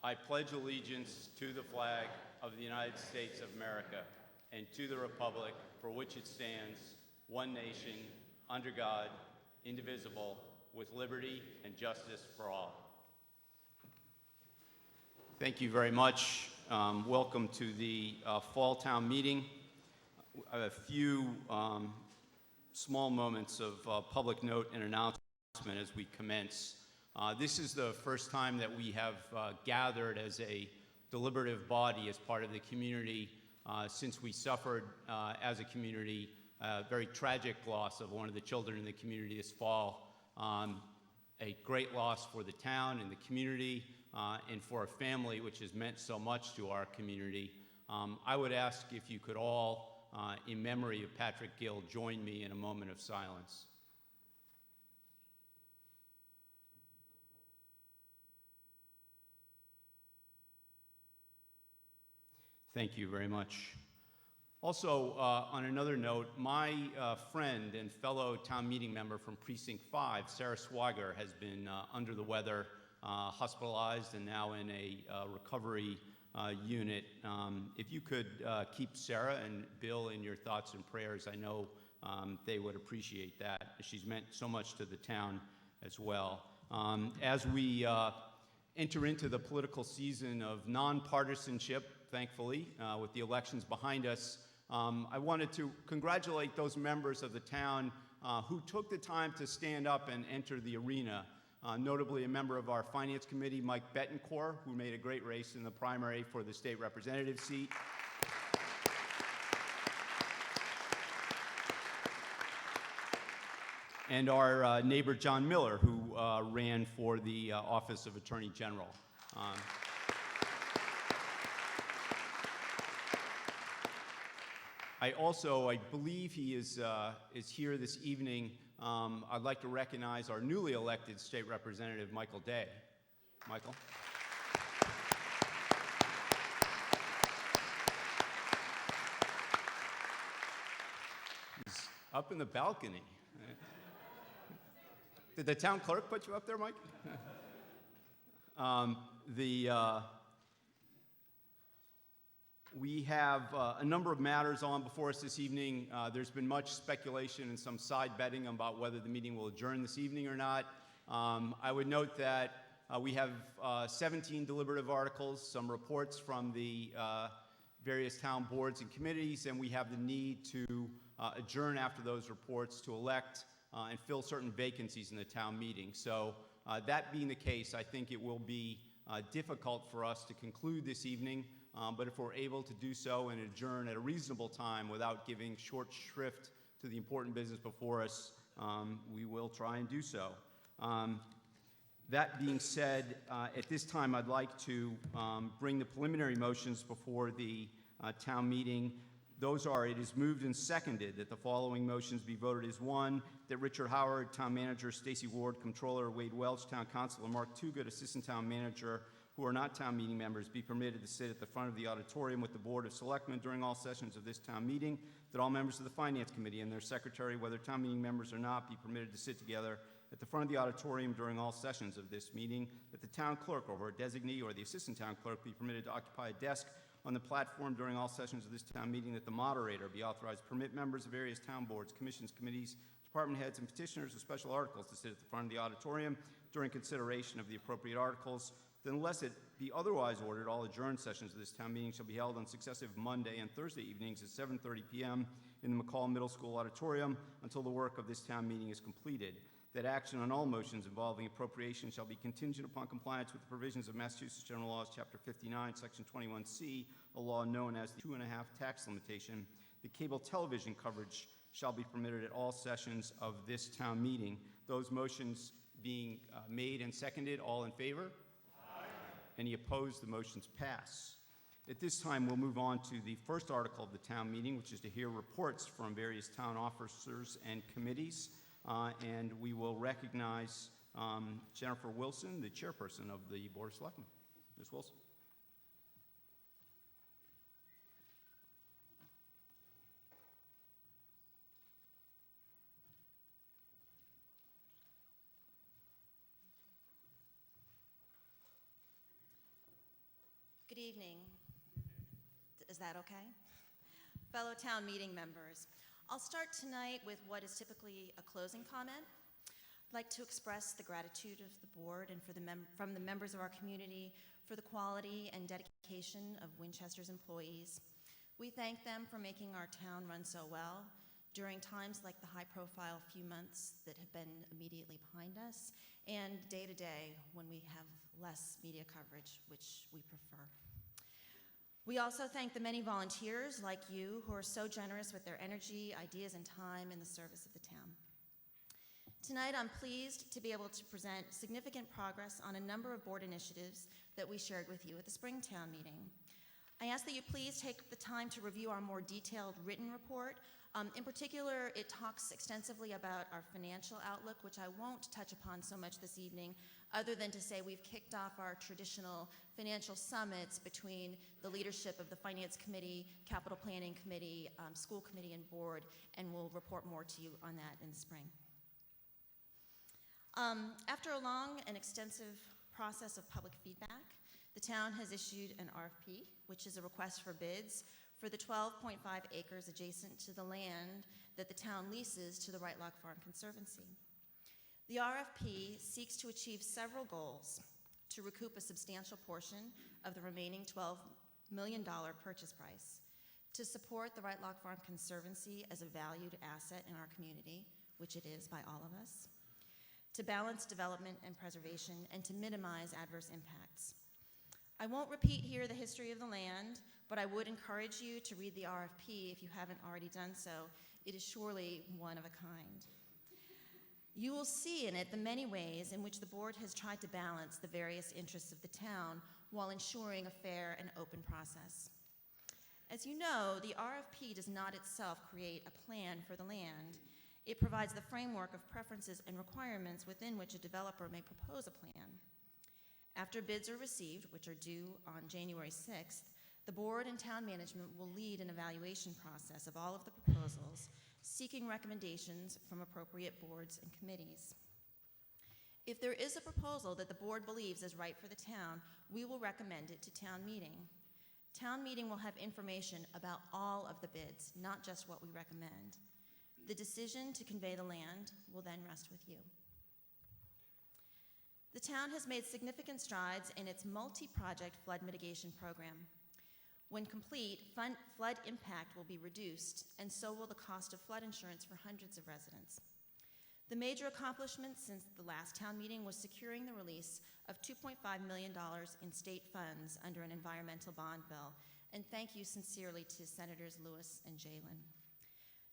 I pledge allegiance to the flag of the United States of America and to the republic for which it stands, one nation, under God, indivisible, with liberty and justice for all. Thank you very much. Welcome to the Fall Town Meeting. I have a few small moments of public note and announcement as we commence. This is the first time that we have gathered as a deliberative body as part of the community since we suffered as a community a very tragic loss of one of the children in the community this fall. A great loss for the town and the community and for a family which has meant so much to our community. I would ask if you could all, in memory of Patrick Gill, join me in a moment of silence. Thank you very much. Also, on another note, my friend and fellow town meeting member from Precinct 5, Sarah Swiger, has been under the weather, hospitalized, and now in a recovery unit. If you could keep Sarah and Bill in your thoughts and prayers, I know they would appreciate that. She's meant so much to the town as well. As we enter into the political season of nonpartisanship, thankfully, with the elections behind us, I wanted to congratulate those members of the town who took the time to stand up and enter the arena. Notably, a member of our Finance Committee, Mike Betancourt, who made a great race in the primary for the state representative seat. And our neighbor, John Miller, who ran for the office of Attorney General. I believe he is here this evening. I'd like to recognize our newly elected state representative, Michael Day. Michael. He's up in the balcony. Did the town clerk put you up there, Mike? We have a number of matters on before us this evening. There's been much speculation and some side betting about whether the meeting will adjourn this evening or not. I would note that we have 17 deliberative articles, some reports from the various town boards and committees, and we have the need to adjourn after those reports to elect and fill certain vacancies in the town meeting. So that being the case, I think it will be difficult for us to conclude this evening. But if we're able to do so and adjourn at a reasonable time without giving short shrift to the important business before us, we will try and do so. That being said, at this time I'd like to bring the preliminary motions before the town meeting. Those are, it is moved and seconded that the following motions be voted as one, that Richard Howard, Town Manager, Stacy Ward, Comptroller, Wade Welch, Town Councilor, Mark Toogood, Assistant Town Manager, who are not town meeting members, be permitted to sit at the front of the auditorium with the Board of Selectmen during all sessions of this town meeting, that all members of the Finance Committee and their secretary, whether town meeting members or not, be permitted to sit together at the front of the auditorium during all sessions of this meeting, that the town clerk or her designee or the assistant town clerk be permitted to occupy a desk on the platform during all sessions of this town meeting, that the moderator be authorized to permit members of various town boards, commissions, committees, department heads, and petitioners of special articles to sit at the front of the auditorium during consideration of the appropriate articles, that unless it be otherwise ordered, all adjourned sessions of this town meeting shall be held on successive Monday and Thursday evenings at 7:30 p.m. in the McCall Middle School Auditorium until the work of this town meeting is completed. That action on all motions involving appropriation shall be contingent upon compliance with the provisions of Massachusetts General Laws, Chapter 59, Section 21C, a law known as the 2.5 tax limitation. The cable television coverage shall be permitted at all sessions of this town meeting. Those motions being made and seconded, all in favor? Any opposed? The motions pass. At this time, we'll move on to the first article of the town meeting, which is to hear reports from various town officers and committees. And we will recognize Jennifer Wilson, the chairperson of the Board of Selectmen. Ms. Wilson. Good evening. Is that okay? Fellow town meeting members, I'll start tonight with what is typically a closing comment. I'd like to express the gratitude of the board and from the members of our community for the quality and dedication of Winchester's employees. We thank them for making our town run so well during times like the high-profile few months that have been immediately behind us, and day to day when we have less media coverage, which we prefer. We also thank the many volunteers like you who are so generous with their energy, ideas, and time in the service of the town. Tonight, I'm pleased to be able to present significant progress on a number of board initiatives that we shared with you at the Springtown meeting. I ask that you please take the time to review our more detailed written report. In particular, it talks extensively about our financial outlook, which I won't touch upon so much this evening, other than to say we've kicked off our traditional financial summits between the leadership of the Finance Committee, Capital Planning Committee, School Committee, and Board, and we'll report more to you on that in the spring. After a long and extensive process of public feedback, the town has issued an RFP, which is a request for bids for the 12.5 acres adjacent to the land that the town leases to the Right Lock Farm Conservancy. The RFP seeks to achieve several goals: to recoup a substantial portion of the remaining $12 million purchase price, to support the Right Lock Farm Conservancy as a valued asset in our community, which it is by all of us, to balance development and preservation, and to minimize adverse impacts. I won't repeat here the history of the land, but I would encourage you to read the RFP if you haven't already done so. It is surely one of a kind. You will see in it the many ways in which the board has tried to balance the various interests of the town while ensuring a fair and open process. As you know, the RFP does not itself create a plan for the land. It provides the framework of preferences and requirements within which a developer may propose a plan. After bids are received, which are due on January 6th, the board and town management will lead an evaluation process of all of the proposals, seeking recommendations from appropriate boards and committees. If there is a proposal that the board believes is right for the town, we will recommend it to town meeting. Town meeting will have information about all of the bids, not just what we recommend. The decision to convey the land will then rest with you. The town has made significant strides in its multi-project flood mitigation program. When complete, flood impact will be reduced, and so will the cost of flood insurance for hundreds of residents. The major accomplishment since the last town meeting was securing the release of $2.5 million in state funds under an environmental bond bill, and thank you sincerely to Senators Lewis and Jalen.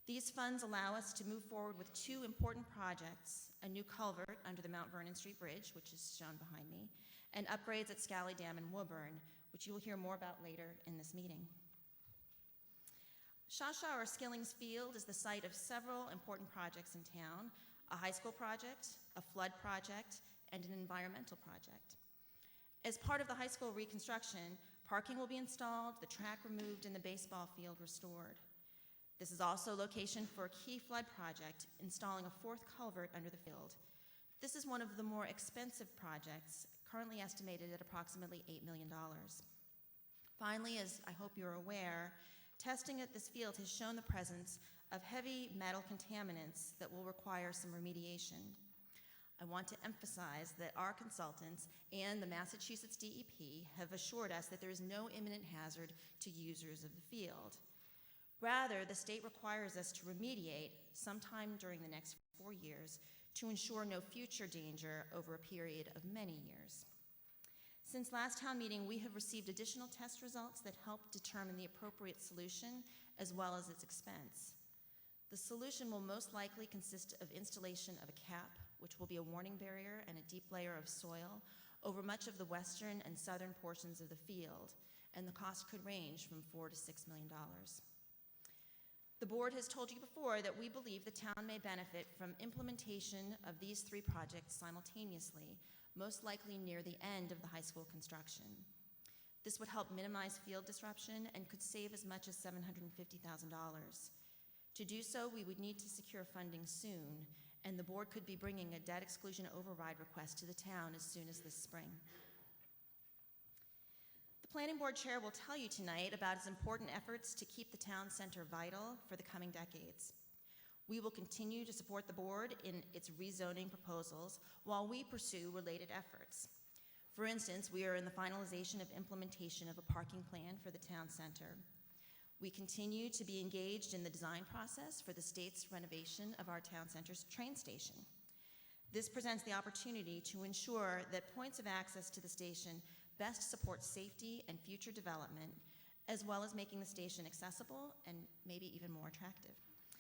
These funds allow us to move forward with two important projects: a new culvert under the Mount Vernon Street Bridge, which is shown behind me, and upgrades at Scally Dam and Woburn, which you will hear more about later in this meeting. Shasha, or Skilling's Field, is the site of several important projects in town: a high school project, a flood project, and an environmental project. As part of the high school reconstruction, parking will be installed, the track removed, and the baseball field restored. This is also location for a key flood project, installing a fourth culvert under the field. This is one of the more expensive projects, currently estimated at approximately $8 million. Finally, as I hope you're aware, testing at this field has shown the presence of heavy metal contaminants that will require some remediation. I want to emphasize that our consultants and the Massachusetts DEP have assured us that there is no imminent hazard to users of the field. Rather, the state requires us to remediate sometime during the next 4 years to ensure no future danger over a period of many years. Since last town meeting, we have received additional test results that help determine the appropriate solution as well as its expense. The solution will most likely consist of installation of a cap, which will be a warning barrier and a deep layer of soil over much of the western and southern portions of the field, and the cost could range from $4 to $6 million. The board has told you before that we believe the town may benefit from implementation of these three projects simultaneously, most likely near the end of the high school construction. This would help minimize field disruption and could save as much as $750,000. To do so, we would need to secure funding soon, and the board could be bringing a debt exclusion override request to the town as soon as this spring. The The Planning Board Chair will tell you tonight about his important efforts to keep the town center vital for the coming decades. We will continue to support the board in its rezoning proposals while we pursue related efforts. For instance, we are in the finalization of implementation of a parking plan for the town center. We continue to be engaged in the design process for the state's renovation of our town center's train station. This presents the opportunity to ensure that points of access to the station best support safety and future development, as well as making the station accessible and maybe even more attractive.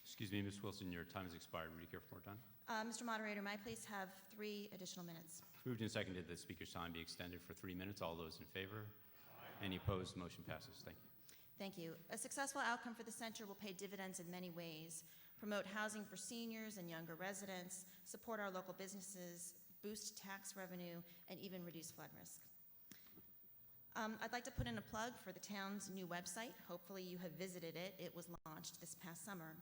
Excuse me, Ms. Wilson, your time has expired. Would you care for more time? Mr. Moderator, may I please have 3 additional minutes? It's moved and seconded that the speaker's time be extended for 3 minutes. All those in favor? Aye. Any opposed? Motion passes. Thank you. Thank you. A successful outcome for the center will pay dividends in many ways: promote housing for seniors and younger residents, support our local businesses, boost tax revenue, and even reduce flood risk. I'd like to put in a plug for the town's new website. Hopefully you have visited it. It was launched this past summer.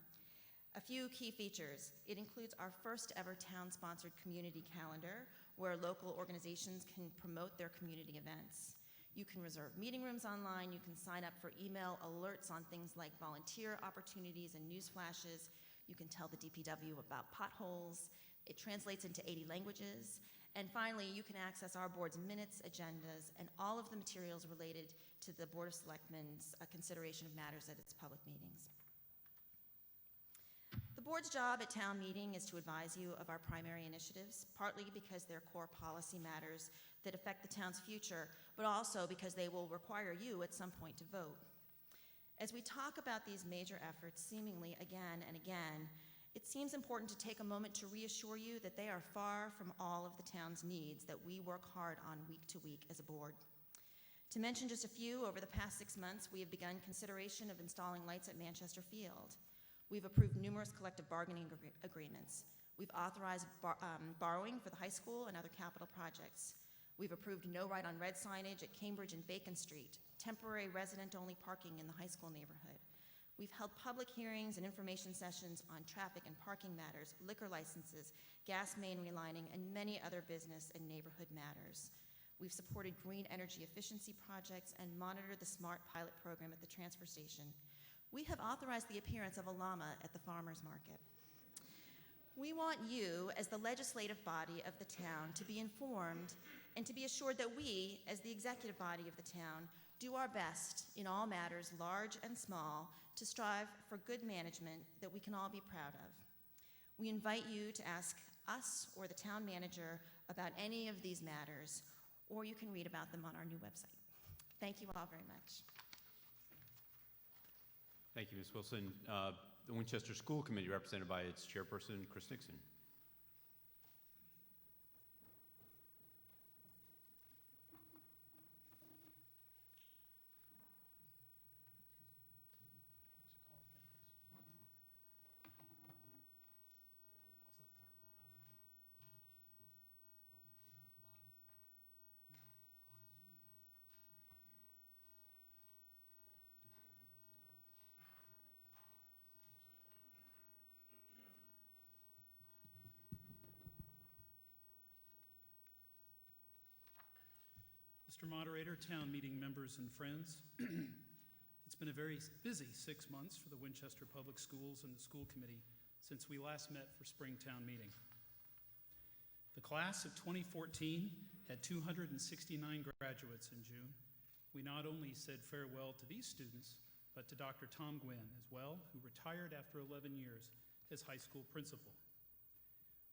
A few key features. It includes our first ever town-sponsored community calendar, where local organizations can promote their community events. You can reserve meeting rooms online. You can sign up for email alerts on things like volunteer opportunities and news flashes. You can tell the DPW about potholes. It translates into 80 languages. And finally, you can access our board's minutes, agendas, and all of the materials related to the Board of Selectmen's consideration of matters at its public meetings. The board's job at town meeting is to advise you of our primary initiatives, partly because they're core policy matters that affect the town's future, but also because they will require you at some point to vote. As we talk about these major efforts seemingly again and again, it seems important to take a moment to reassure you that they are far from all of the town's needs that we work hard on week to week as a board. To mention just a few, over the past 6 months, we have begun consideration of installing lights at Manchester Field. We've approved numerous collective bargaining agreements. We've authorized borrowing for the high school and other capital projects. We've approved no right on red signage at Cambridge and Bacon Street, temporary resident-only parking in the high school neighborhood. We've held public hearings and information sessions on traffic and parking matters, liquor licenses, gas main relining, and many other business and neighborhood matters. We've supported green energy efficiency projects and monitored the SMART pilot program at the transfer station. We have authorized the appearance of a llama at the farmer's market. We want you, as the legislative body of the town, to be informed and to be assured that we, as the executive body of the town, do our best in all matters, large and small, to strive for good management that we can all be proud of. We invite you to ask us or the town manager about any of these matters, or you can read about them on our new website. Thank you all very much. Thank you, Ms. Wilson. The Winchester School Committee, represented by its chairperson, Chris Nixon. Mr. Moderator, town meeting members and friends, it's been a very busy 6 months for the Winchester Public Schools and the school committee since we last met for spring town meeting. The class of 2014 had 269 graduates in June. We not only said farewell to these students, but to Dr. Tom Gwynn as well, who retired after 11 years as high school principal.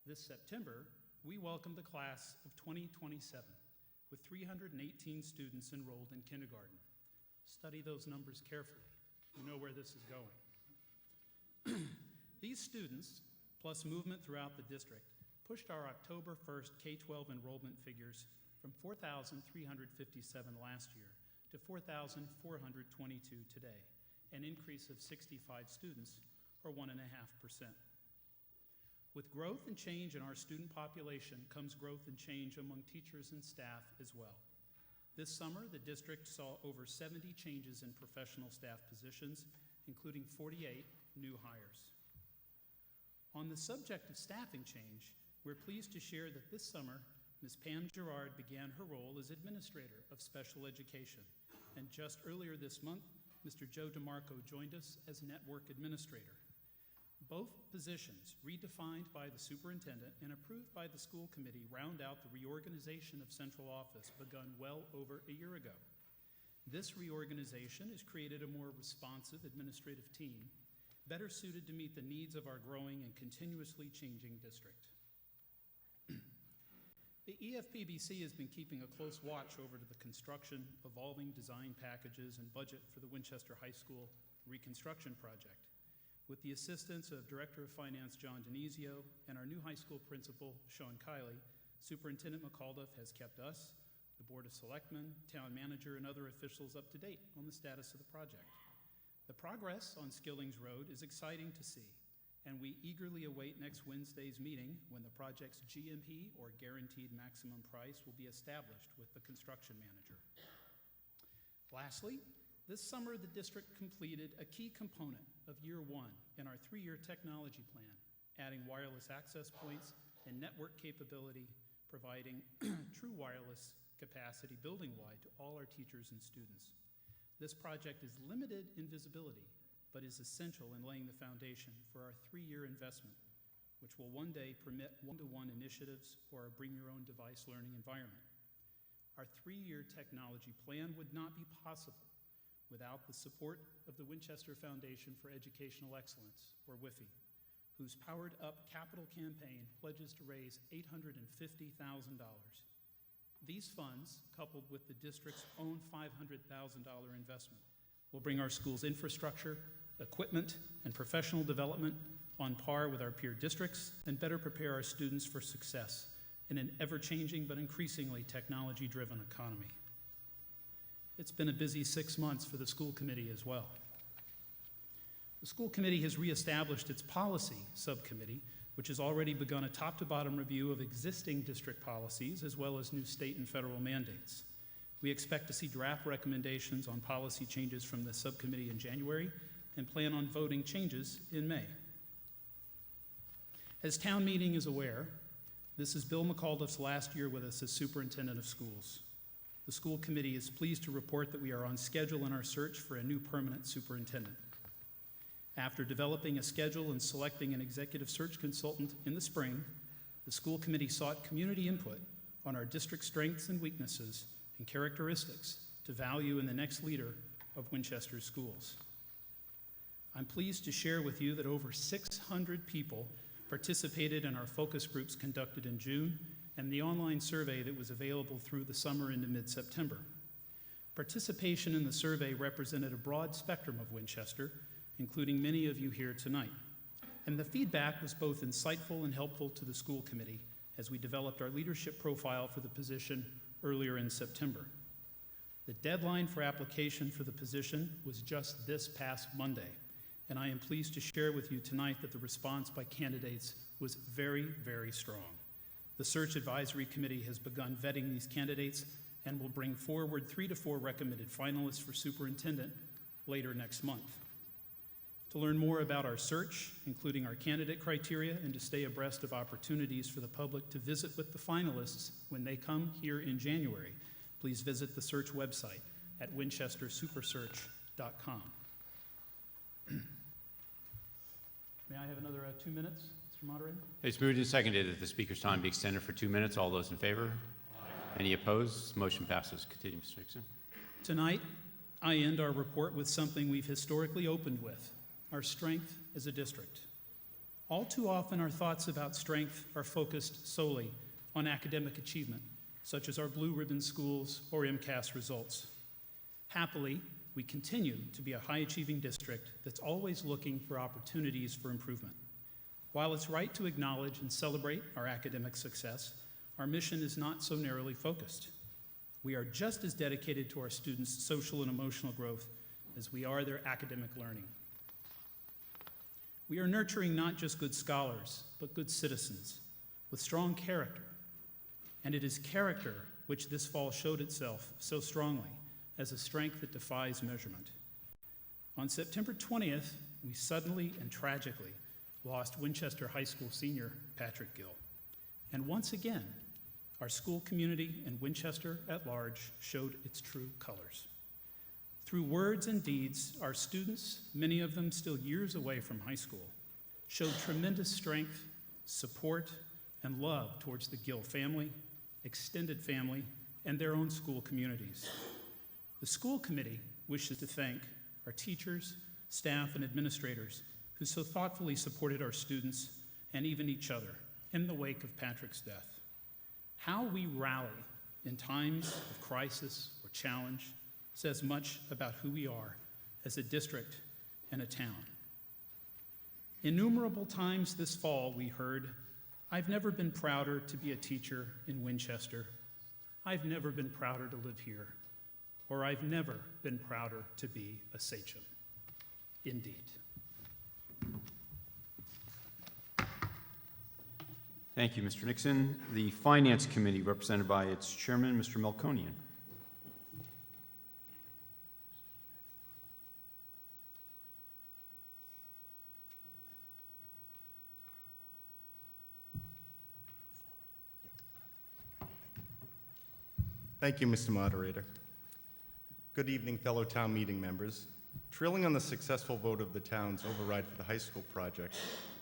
This September, we welcomed the class of 2027. With 318 students enrolled in kindergarten. Study those numbers carefully. You know where this is going. These students, plus movement throughout the district, pushed our October 1st K-12 enrollment figures from 4,357 last year to 4,422 today, an increase of 65 students, or 1.5%. With growth and change in our student population comes growth and change among teachers and staff as well. This summer, the district saw over 70 changes in professional staff positions, including 48 new hires. On the subject of staffing change, we're pleased to share that this summer, Ms. Pam Gerard began her role as Administrator of Special Education, And just earlier this month, Mr. Joe DeMarco joined us as network administrator. Both positions, redefined by the superintendent and approved by the school committee, round out the reorganization of central office begun well over a year ago. This reorganization has created a more responsive administrative team, better suited to meet the needs of our growing and continuously changing district. The EFPBC has been keeping a close watch over the construction, evolving design packages, and budget for the Winchester High School reconstruction project. With the assistance of Director of Finance John Denizio and our new high school principal, Sean Kiley, Superintendent McAuliffe has kept us, the Board of Selectmen, Town Manager, and other officials up to date on the status of the project. The progress on Skillings Road is exciting to see, and we eagerly await next Wednesday's meeting when the project's GMP, or Guaranteed Maximum Price, will be established with the construction manager. Lastly, this summer the district completed a key component of year one in our 3-year technology plan, adding wireless access points and network capability, providing true wireless capacity building-wide to all our teachers and students. This project is limited in visibility, but is essential in laying the foundation for our 3-year investment, which will one day permit one-to-one initiatives or a bring-your-own-device learning environment. Our 3-year technology plan would not be possible without the support of the Winchester Foundation for Educational Excellence, or WIFE, whose powered-up capital campaign pledges to raise $850,000. These funds, coupled with the district's own $500,000 investment, will bring our school's infrastructure, equipment, and professional development on par with our peer districts and better prepare our students for success in an ever-changing but increasingly technology-driven economy. It's been a busy 6 months for the school committee as well. The school committee has reestablished its policy subcommittee, which has already begun a top-to-bottom review of existing district policies as well as new state and federal mandates. We expect to see draft recommendations on policy changes from the subcommittee in January and plan on voting changes in May. As town meeting is aware, this is Bill McAuliffe's last year with us as superintendent of schools. The school committee is pleased to report that we are on schedule in our search for a new permanent superintendent. After developing a schedule and selecting an executive search consultant in the spring, the school committee sought community input on our district's strengths and weaknesses and characteristics to value in the next leader of Winchester schools. I'm pleased to share with you that over 600 people participated in our focus groups conducted in June and the online survey that was available through the summer into mid-September. Participation in the survey represented a broad spectrum of Winchester, including many of you here tonight. And the feedback was both insightful and helpful to the school committee as we developed our leadership profile for the position earlier in September. The deadline for application for the position was just this past Monday, and I am pleased to share with you tonight that the response by candidates was very, very strong. The Search Advisory Committee has begun vetting these candidates and will bring forward 3 to 4 recommended finalists for superintendent later next month. To learn more about our search, including our candidate criteria, and to stay abreast of opportunities for the public to visit with the finalists when they come here in January, please visit the search website at winchestersupersearch.com. May I have another 2 minutes, Mr. Moderator? It's moved and seconded that the speaker's time be extended for 2 minutes. All those in favor? Aye. Any opposed? Motion passes. Continue, Mr. Nixon. Tonight, I end our report with something we've historically opened with, our strength as a district. All too often, our thoughts about strength are focused solely on academic achievement, such as our blue ribbon schools or MCAS results. Happily, we continue to be a high-achieving district that's always looking for opportunities for improvement. While it's right to acknowledge and celebrate our academic success, our mission is not so narrowly focused. We are just as dedicated to our students' social and emotional growth as we are their academic learning. We are nurturing not just good scholars, but good citizens with strong character. And it is character which this fall showed itself so strongly as a strength that defies measurement. On September 20th, we suddenly and tragically lost Winchester High School senior Patrick Gill. And once again, our school community and Winchester at large showed its true colors. Through words and deeds, our students, many of them still years away from high school, showed tremendous strength, support, and love towards the Gill family, extended family, and their own school communities. The school committee wishes to thank our teachers, staff, and administrators who so thoughtfully supported our students and even each other in the wake of Patrick's death. How we rally in times of crisis or challenge says much about who we are as a district and a town. Innumerable times this fall we heard, "I've never been prouder to be a teacher in Winchester. I've never been prouder to live here," or "I've never been prouder to be a sachem." Indeed. Thank you, Mr. Nixon. The Finance Committee, represented by its chairman, Mr. Melkonian. Thank you, Mr. Moderator. Good evening, fellow town meeting members. Trailing on the successful vote of the town's override for the high school project,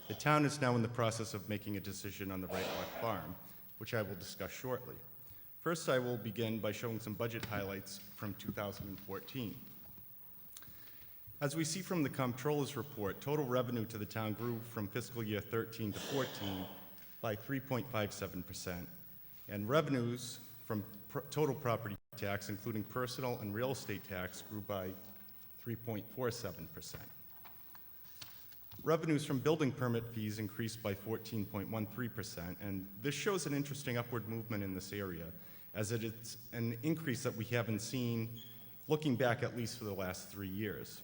the town is now in the process of making a decision on the Right Rock Farm, which I will discuss shortly. First, I will begin by showing some budget highlights from 2014. As we see from the comptroller's report, total revenue to the town grew from fiscal year 13 to 14 by 3.57%, and revenues from total property tax, including personal and real estate tax, grew by 3.47%. Revenues from building permit fees increased by 14.13%, and this shows an interesting upward movement in this area, as it is an increase that we haven't seen looking back at least for the last 3 years.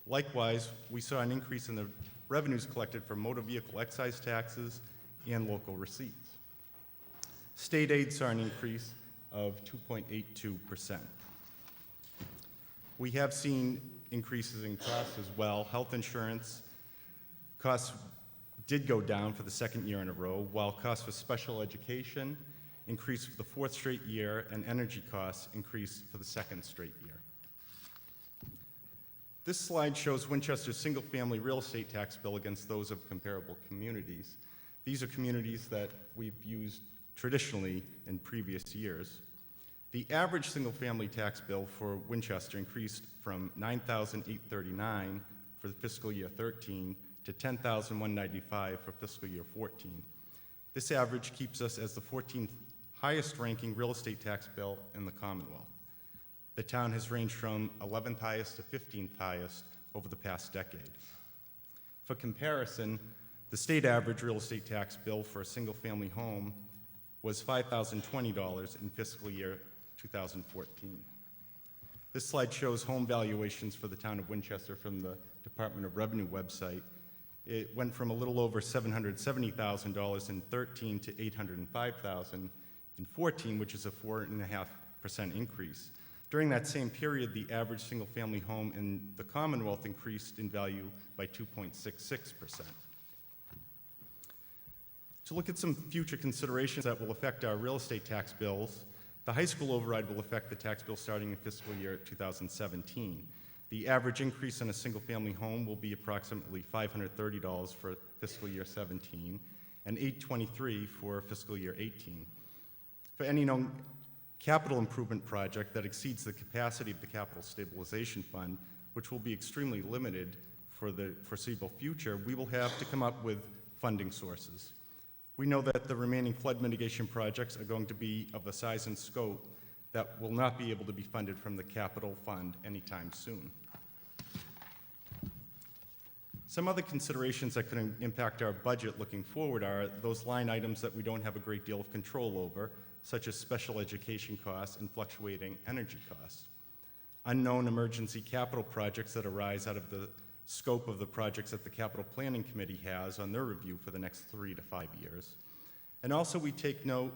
Likewise, we saw an increase in the revenues collected from motor vehicle excise taxes and local receipts. State aid saw an increase of 2.82%. We have seen increases in costs as well. Health insurance costs did go down for the second year in a row, while costs for special education increased for the fourth straight year, and energy costs increased for the second straight year. This slide shows Winchester's single-family real estate tax bill against those of comparable communities. These are communities that we've used traditionally in previous years. The average single-family tax bill for Winchester increased from $9,839 for the fiscal year 13 to $10,195 for fiscal year 14. This average keeps us as the 14th highest ranking real estate tax bill in the Commonwealth. The town has ranged from 11th highest to 15th highest over the past decade. For comparison, the state average real estate tax bill for a single-family home was $5,020 in fiscal year 2014. This slide shows home valuations for the town of Winchester from the Department of Revenue website. It went from a little over $770,000 in 13 to $805,000 in 14, which is a 4.5% increase. During that same period, the average single-family home in the Commonwealth increased in value by 2.66%. To look at some future considerations that will affect our real estate tax bills, the high school override will affect the tax bill starting in fiscal year 2017. The average increase in a single-family home will be approximately $530 for fiscal year 17 and $823 for fiscal year 18. For any known capital improvement project that exceeds the capacity of the Capital Stabilization Fund, which will be extremely limited for the foreseeable future, we will have to come up with funding sources. We know that the remaining flood mitigation projects are going to be of a size and scope that will not be able to be funded from the capital fund anytime soon. Some other considerations that could impact our budget looking forward are those line items that we don't have a great deal of control over, such as special education costs and fluctuating energy costs. Unknown emergency capital projects that arise out of the scope of the projects that the Capital Planning Committee has on their review for the next 3 to 5 years. And also we take note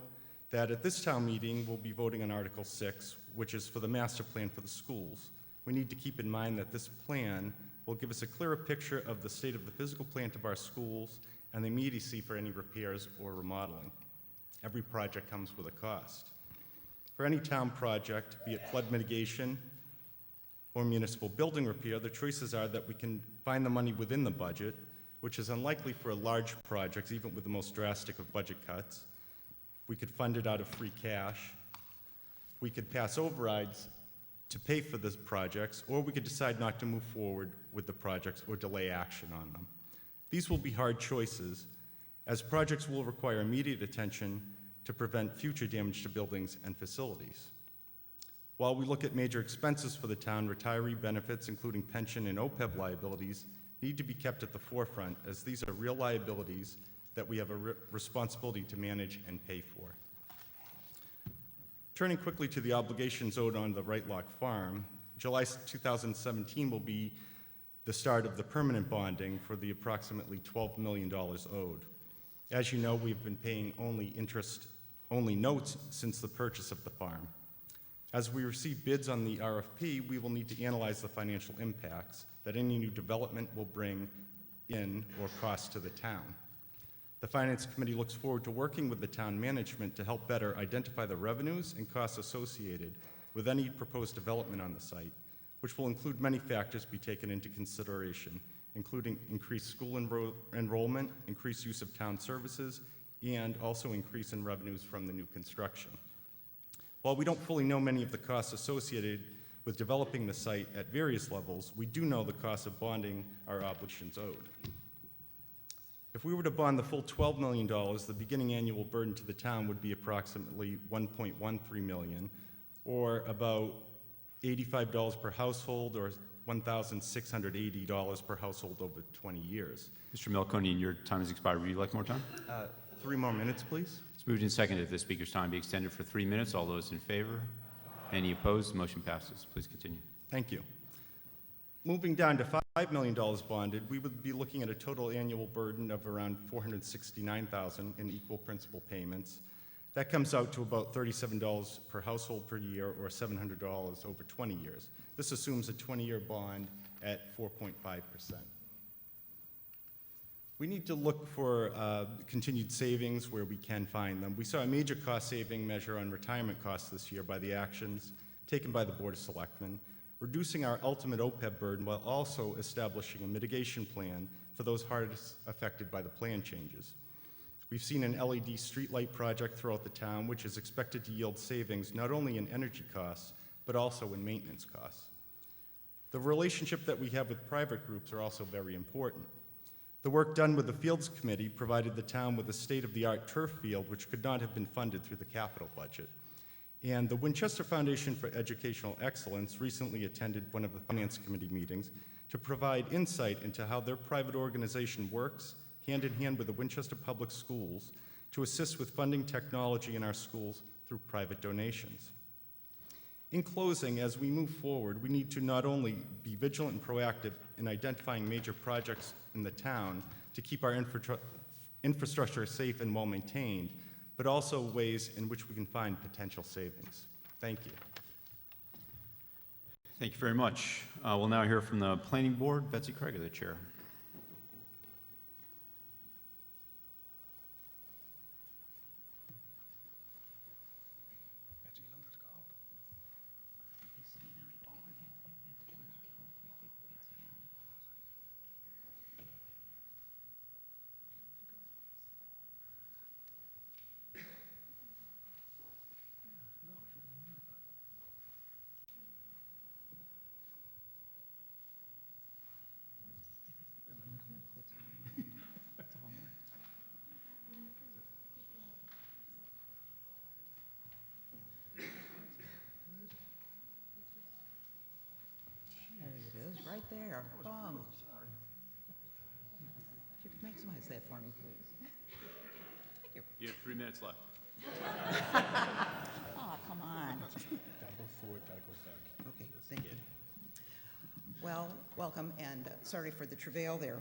that at this town meeting, we'll be voting on Article 6, which is for the master plan for the schools. We need to keep in mind that this plan will give us a clearer picture of the state of the physical plant of our schools and the immediacy for any repairs or remodeling. Every project comes with a cost. For any town project, be it flood mitigation or municipal building repair, the choices are that we can find the money within the budget, which is unlikely for large projects, even with the most drastic of budget cuts. We could fund it out of free cash. We could pass overrides to pay for the projects, or we could decide not to move forward with the projects or delay action on them. These will be hard choices, as projects will require immediate attention to prevent future damage to buildings and facilities. While we look at major expenses for the town, retiree benefits, including pension and OPEB liabilities, need to be kept at the forefront, as these are real liabilities that we have a responsibility to manage and pay for. Turning quickly to the obligations owed on the Right Lock Farm, July 2017 will be the start of the permanent bonding for the approximately $12 million owed. As you know, we've been paying only notes since the purchase of the farm. As we receive bids on the RFP, we will need to analyze the financial impacts that any new development will bring in or cost to the town. The Finance Committee looks forward to working with the town management to help better identify the revenues and costs associated with any proposed development on the site, which will include many factors be taken into consideration, including increased school enrollment, increased use of town services, and also increase in revenues from the new construction. While we don't fully know many of the costs associated with developing the site at various levels, we do know the cost of bonding our obligations owed. If we were to bond the full $12 million, the beginning annual burden to the town would be approximately $1.13 million, or about $85 per household, or $1,680 per household over 20 years. Mr. Melconian, your time has expired. Would you like more time? 3 more minutes, please. It's moved and seconded that the speaker's time be extended for 3 minutes. All those in favor? Any opposed? The motion passes. Please continue. Thank you. Moving down to $5 million bonded, we would be looking at a total annual burden of around $469,000 in equal principal payments. That comes out to about $37 per household per year, or $700 over 20 years. This assumes a 20-year bond at 4.5%. We need to look for continued savings where we can find them. We saw a major cost-saving measure on retirement costs this year by the actions taken by the Board of Selectmen, reducing our ultimate OPEB burden while also establishing a mitigation plan for those hardest affected by the plan changes. We've seen an LED streetlight project throughout the town, which is expected to yield savings not only in energy costs, but also in maintenance costs. The relationship that we have with private groups are also very important. The work done with the Fields Committee provided the town with a state-of-the-art turf field, which could not have been funded through the capital budget. And the Winchester Foundation for Educational Excellence recently attended one of the Finance Committee meetings to provide insight into how their private organization works hand in hand with the Winchester Public Schools to assist with funding technology in our schools through private donations. In closing, as we move forward, we need to not only be vigilant and proactive in identifying major projects in the town to keep our infrastructure safe and well-maintained, but also ways in which we can find potential savings. Thank you. Thank you very much. We'll now hear from the Planning Board. Betsy Craig, the chair. Right there. Boom. If you could maximize that for me, please. Thank you. You have 3 minutes left. Oh, come on. Gotta go forward, gotta go back. Okay, thank you. Well, welcome, and sorry for the travail there.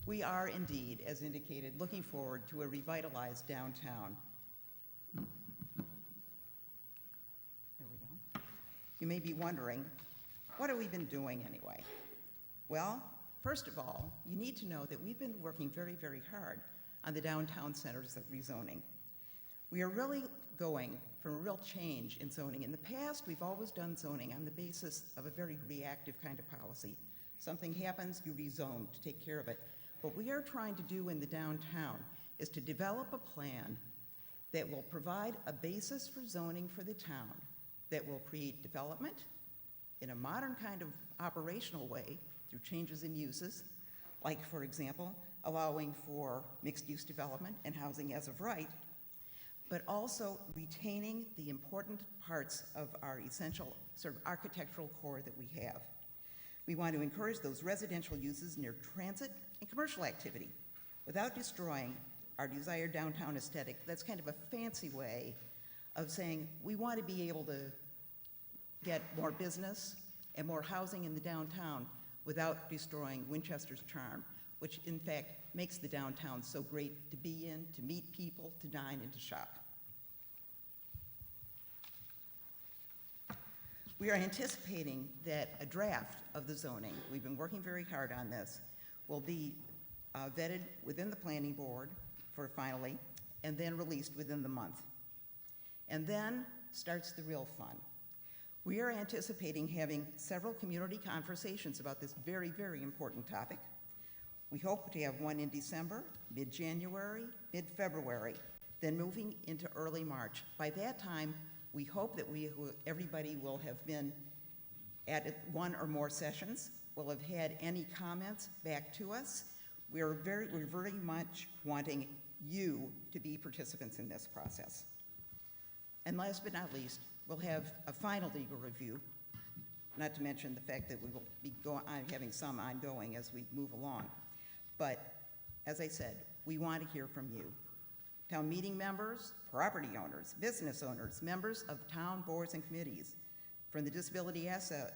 We are indeed, as indicated, looking forward to a revitalized downtown. There we go. You may be wondering, what have we been doing anyway? Well, first of all, you need to know that we've been working very, very hard on the downtown centers of rezoning. We are really going from a real change in zoning. In the past, we've always done zoning on the basis of a very reactive kind of policy. Something happens, you rezone to take care of it. What we are trying to do in the downtown is to develop a plan that will provide a basis for zoning for the town, that will create development in a modern kind of operational way through changes in uses, like, for example, allowing for mixed-use development and housing as of right, but also retaining the important parts of our essential sort of architectural core that we have. We want to encourage those residential uses near transit and commercial activity without destroying our desired downtown aesthetic. That's kind of a fancy way of saying we want to be able to get more business and more housing in the downtown without destroying Winchester's charm, which in fact makes the downtown so great to be in, to meet people, to dine, and to shop. We are anticipating that a draft of the zoning, we've been working very hard on this, will be vetted within the planning board for finally, and then released within the month. And then starts the real fun. We are anticipating having several community conversations about this very, very important topic. We hope to have one in December, mid-January, mid-February, then moving into early March. By that time, we hope that everybody will have been at one or more sessions, will have had any comments back to us. We're very much wanting you to be participants in this process. And last but not least, we'll have a final legal review, not to mention the fact that we will be having some ongoing as we move along. But as I said, we want to hear from you. Town meeting members, property owners, business owners, members of town boards and committees, from the Disability Access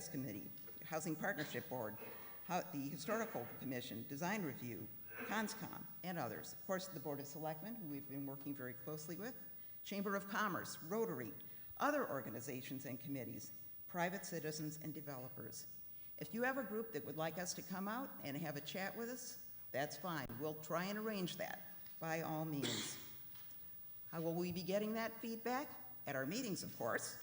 Committee, Housing Partnership Board, the Historical Commission, Design Review, CONSCOM, and others. Of course, the Board of Selectmen, who we've been working very closely with, Chamber of Commerce, Rotary, other organizations and committees, private citizens, and developers. If you have a group that would like us to come out and have a chat with us, that's fine. We'll try and arrange that by all means. How will we be getting that feedback? At our meetings, of course,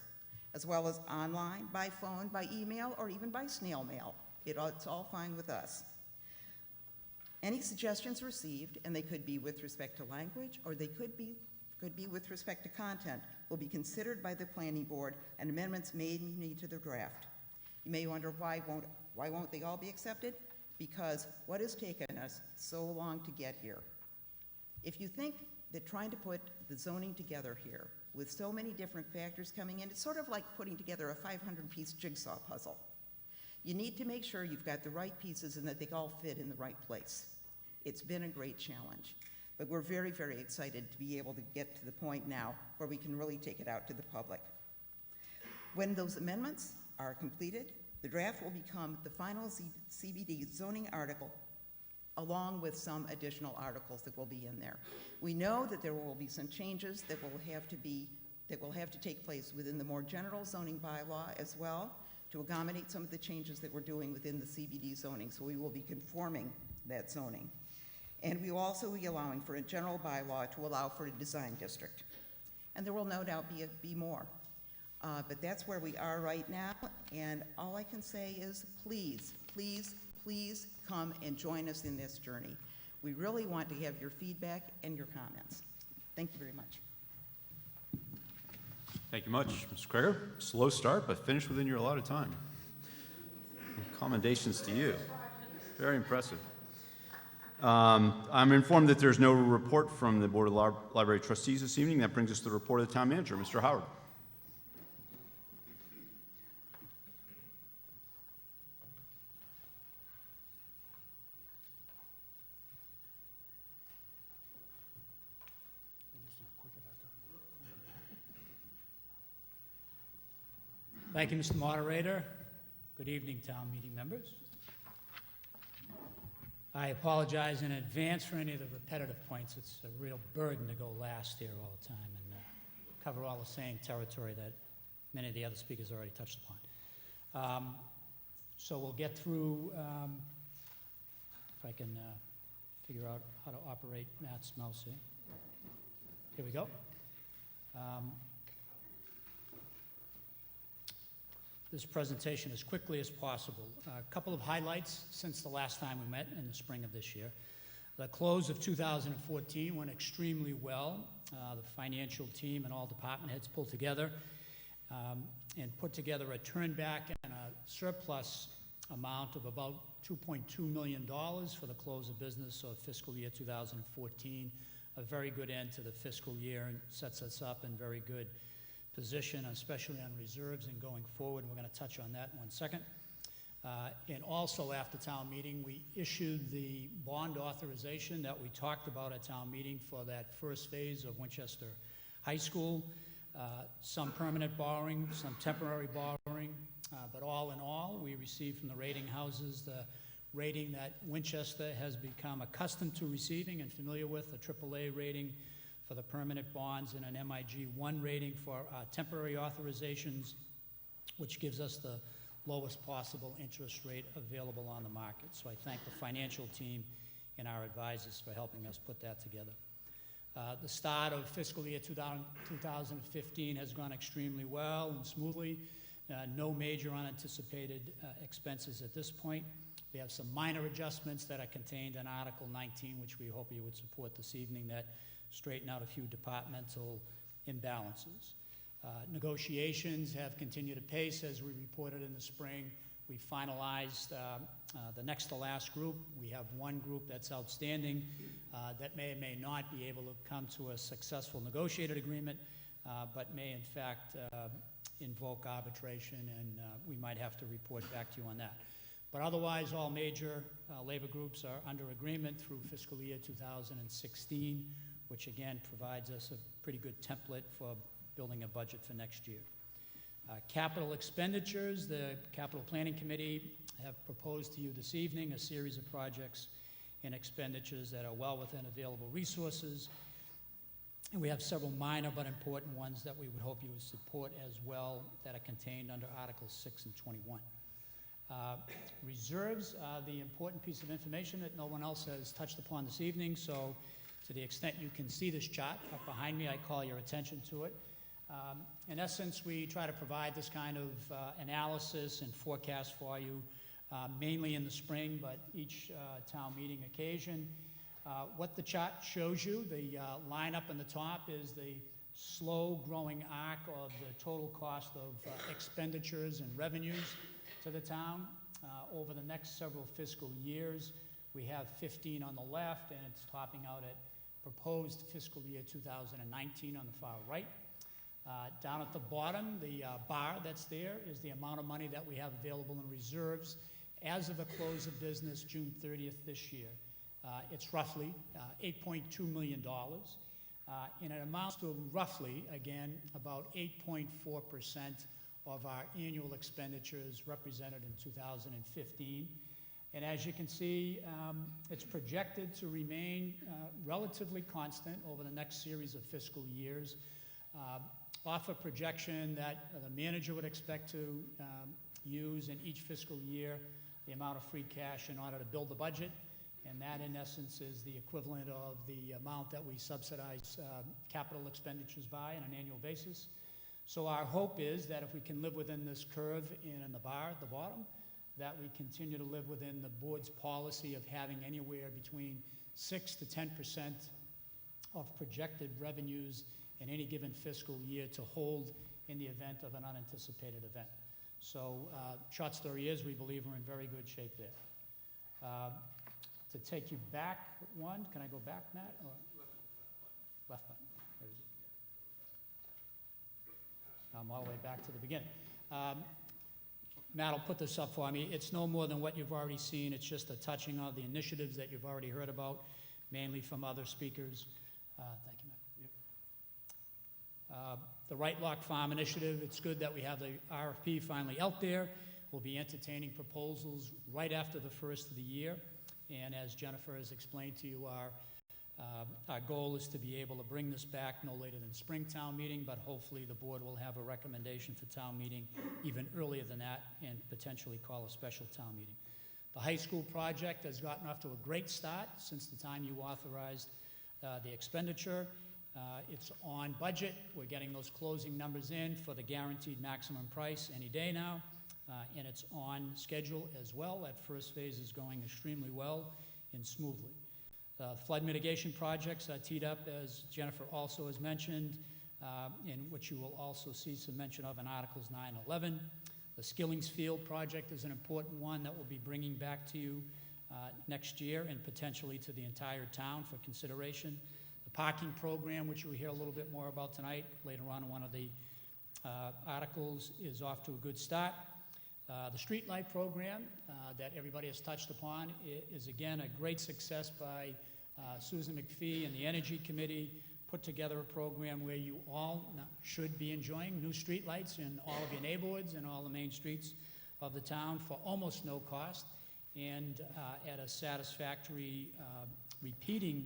as well as online, by phone, by email, or even by snail mail. It's all fine with us. Any suggestions received, and they could be with respect to language, or they could be with respect to content, will be considered by the planning board, and amendments may be made to the draft. You may wonder why won't they all be accepted? Because what has taken us so long to get here? If you think that trying to put the zoning together here with so many different factors coming in, it's sort of like putting together a 500-piece jigsaw puzzle. You need to make sure you've got the right pieces and that they all fit in the right place. It's been a great challenge, but we're very, very excited to be able to get to the point now where we can really take it out to the public. When those amendments are completed, the draft will become the final CBD zoning article, along with some additional articles that will be in there. We know that there will be some changes that will have to take place within the more general zoning bylaw as well, to accommodate some of the changes that we're doing within the CBD zoning, so we will be conforming that zoning. And we will also be allowing for a general bylaw to allow for a design district. And there will no doubt be more. But that's where we are right now, and all I can say is please, please, please come and join us in this journey. We really want to have your feedback and your comments. Thank you very much. Thank you much, Mr. Krager. Slow start, but finished within your allotted time. Commendations to you. Very impressive. I'm informed that there's no report from the Board of Library Trustees this evening. That brings us to the report of the Town Manager, Mr. Howard. Thank you, Mr. Moderator. Good evening, town meeting members. I apologize in advance for any of the repetitive points. It's a real burden to go last here all the time and cover all the same territory that many of the other speakers already touched upon. So we'll get through, if I can figure out how to operate Matt's mouse here. Here we go. This presentation as quickly as possible. A couple of highlights since the last time we met in the spring of this year. The close of 2014 went extremely well. The financial team and all department heads pulled together and put together a turnback and a surplus amount of about $2.2 million for the close of business of fiscal year 2014. A very good end to the fiscal year and sets us up in very good position, especially on reserves and going forward. We're going to touch on that in 1 second. And also after town meeting, we issued the bond authorization that we talked about at town meeting for that first phase of Winchester High School. Some permanent borrowing, some temporary borrowing, but all in all, we received from the rating houses the rating that Winchester has become accustomed to receiving and familiar with, a AAA rating for the permanent bonds and an MIG 1 rating for temporary authorizations, which gives us the lowest possible interest rate available on the market. So I thank the financial team and our advisors for helping us put that together. The start of fiscal year 2015 has gone extremely well and smoothly. No major unanticipated expenses at this point. We have some minor adjustments that are contained in Article 19, which we hope you would support this evening, that straighten out a few departmental imbalances. Negotiations have continued apace as we reported in the spring. We finalized the next to last group. We have one group that's outstanding that may or may not be able to come to a successful negotiated agreement, but may in fact invoke arbitration, and we might have to report back to you on that. But otherwise, all major labor groups are under agreement through fiscal year 2016, which again provides us a pretty good template for building a budget for next year. Capital expenditures, the Capital Planning Committee have proposed to you this evening a series of projects and expenditures that are well within available resources. And we have several minor but important ones that we would hope you would support as well that are contained under Articles 6 and 21. Reserves are the important piece of information that no one else has touched upon this evening, so to the extent you can see this chart up behind me, I call your attention to it. In essence, we try to provide this kind of analysis and forecast for you, mainly in the spring, but each town meeting occasion. What the chart shows you, the line up in the top is the slow growing arc of the total cost of expenditures and revenues to the town over the next several fiscal years. We have 15 on the left, and it's topping out at proposed fiscal year 2019 on the far right. Down at the bottom, the bar that's there is the amount of money that we have available in reserves as of the close of business June 30th this year. It's roughly $8.2 million, and it amounts to roughly, again, about 8.4% of our annual expenditures represented in 2015. And as you can see, it's projected to remain relatively constant over the next series of fiscal years. Off a projection that the manager would expect to use in each fiscal year the amount of free cash in order to build the budget, and that in essence is the equivalent of the amount that we subsidize capital expenditures by on an annual basis. So our hope is that if we can live within this curve and in the bar at the bottom, that we continue to live within the board's policy of having anywhere between 6 to 10% of projected revenues in any given fiscal year to hold in the event of an unanticipated event. So short story is we believe we're in very good shape there. To take you back one, can I go back, Matt? Or? Left button. Very good. I'm all the way back to the beginning. Matt will put this up for me. It's no more than what you've already seen. It's just a touching of the initiatives that you've already heard about, mainly from other speakers. Thank you, Matt. The Right Lock Farm Initiative, it's good that we have the RFP finally out there. We'll be entertaining proposals right after the first of the year. And as Jennifer has explained to you, our goal is to be able to bring this back no later than spring town meeting, but hopefully the board will have a recommendation for town meeting even earlier than that and potentially call a special town meeting. The high school project has gotten off to a great start since the time you authorized the expenditure. It's on budget. We're getting those closing numbers in for the guaranteed maximum price any day now, and it's on schedule as well. That first phase is going extremely well and smoothly. Flood mitigation projects are teed up, as Jennifer also has mentioned, in which you will also see some mention of in Articles 9 and 11. The Skillings Field project is an important one that we'll be bringing back to you next year and potentially to the entire town for consideration. The parking program, which you'll hear a little bit more about tonight, later on in one of the articles, is off to a good start. The streetlight program that everybody has touched upon is again a great success by Susan McPhee and the Energy Committee. Put together a program where you all should be enjoying new streetlights in all of your neighborhoods and all the main streets of the town for almost no cost, and at a satisfactory repeating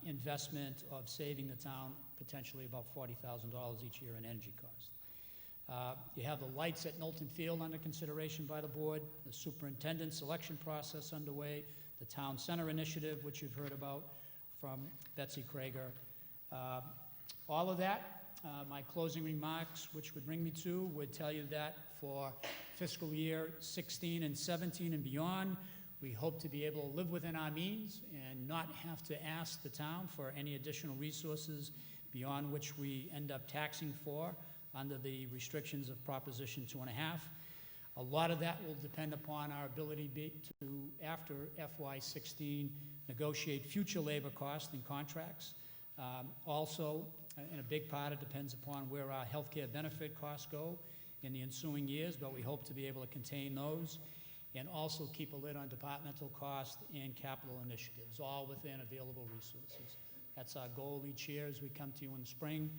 investment of saving the town potentially about $40,000 each year in energy costs. You have the lights at Knowlton Field under consideration by the board, the superintendent selection process underway, the town center initiative, which you've heard about from Betsy Krager. All of that, my closing remarks, which would bring me to, would tell you that for fiscal year 16 and 17 and beyond, we hope to be able to live within our means and not have to ask the town for any additional resources beyond which we end up taxing for under the restrictions of Proposition 2.5. A lot of that will depend upon our ability to, after FY16, negotiate future labor costs and contracts. Also, and a big part, it depends upon where our healthcare benefit costs go in the ensuing years, but we hope to be able to contain those and also keep a lid on departmental costs and capital initiatives, all within available resources. That's our goal each year as we come to you in the spring.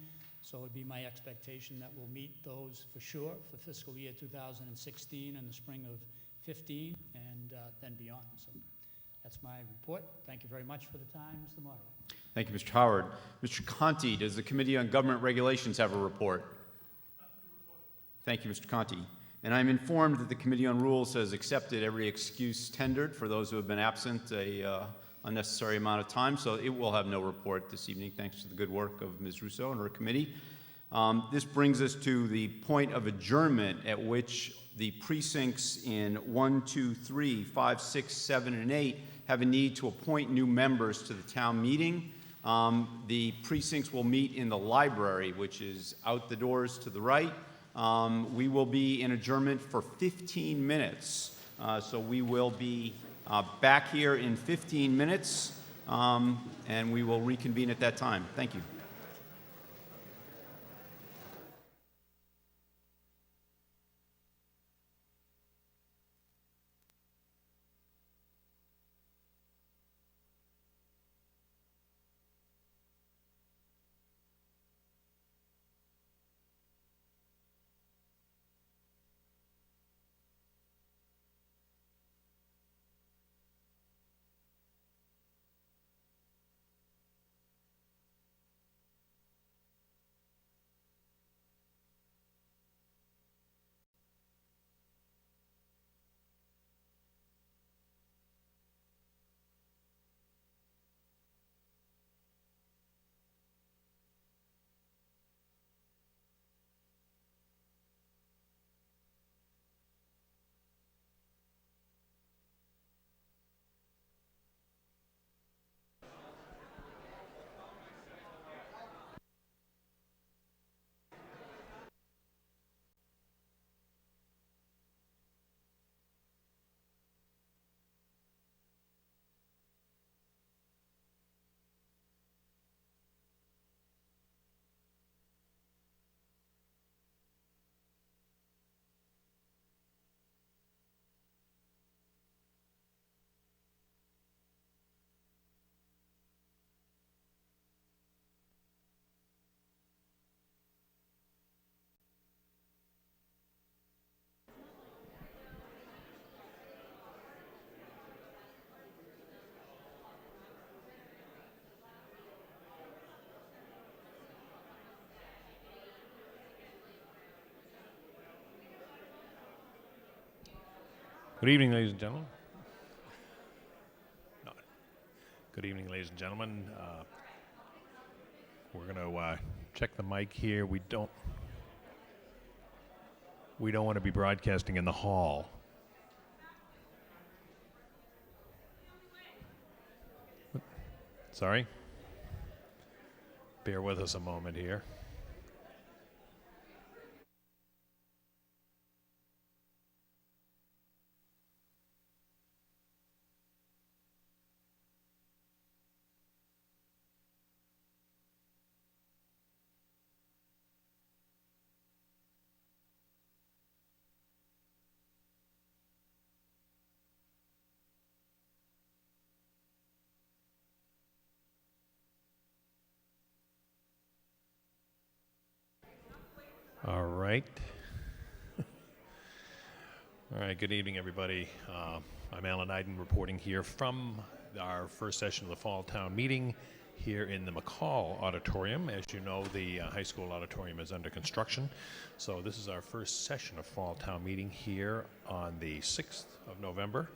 So it would be my expectation that we'll meet those for sure for fiscal year 2016 and the spring of 15 and then beyond. So that's my report. Thank you very much for the time, Mr. Moderator. Thank you, Mr. Howard. Mr. Conti, does the Committee on Government Regulations have a report? Thank you, Mr. Conti. And I'm informed that the Committee on Rules has accepted every excuse tendered for those who have been absent a unnecessary amount of time, so it will have no report this evening, thanks to the good work of Ms. Russo and her committee. This brings us to the point of adjournment at which the precincts in 1, 2, 3, 5, 6, 7, and 8 have a need to appoint new members to the town meeting. The precincts will meet in the library, which is out the doors to the right. We will be in adjournment for 15 minutes, so we will be back here in 15 minutes, and we will reconvene at that time. Thank you. Good evening, ladies and gentlemen. No. Good evening, ladies and gentlemen. We're going to check the mic here. We don't want to be broadcasting in the hall. Sorry? Bear with us a moment here. All right. All right, good evening, everybody. I'm Alan Iden reporting here from our first session of the Fall Town Meeting here in the McCall Auditorium. As you know, the high school auditorium is under construction, so this is our first session of Fall Town Meeting here on the 6th of November.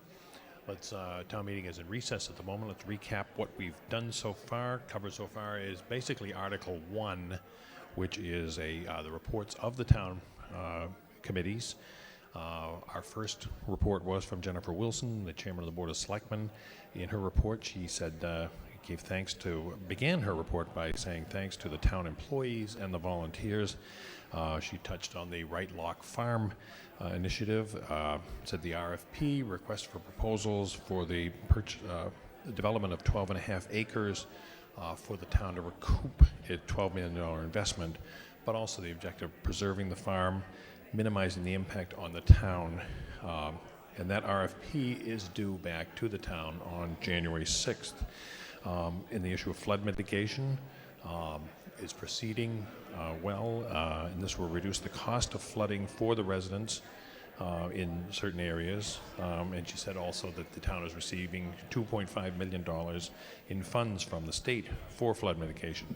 Town meeting is in recess at the moment. Let's recap what we've done so far. Covered so far is basically Article 1, which is the reports of the town committees. Our first report was from Jennifer Wilson, the chairman of the Board of Selectmen. In her report, she said, began her report by saying thanks to the town employees and the volunteers. She touched on the Right Lock Farm initiative, said the RFP, request for proposals for the development of 12.5 acres for the town to recoup a $12 million investment, but also the objective of preserving the farm, minimizing the impact on the town. And that RFP is due back to the town on January 6th. And the issue of flood mitigation is proceeding well, and this will reduce the cost of flooding for the residents in certain areas. And she said also that the town is receiving $2.5 million in funds from the state for flood mitigation.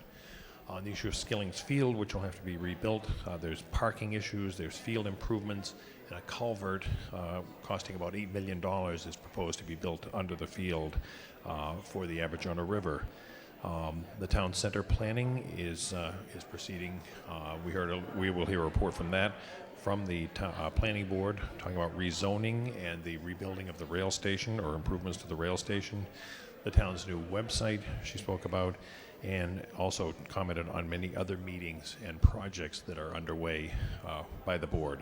On the issue of Skilling's Field, which will have to be rebuilt, there's parking issues, there's field improvements, and a culvert costing about $8 million is proposed to be built under the field for the Aberjona River. The town center planning is proceeding. We will hear a report from that from the planning board talking about rezoning and the rebuilding of the rail station or improvements to the rail station. The town's new website she spoke about, and also commented on many other meetings and projects that are underway by the board.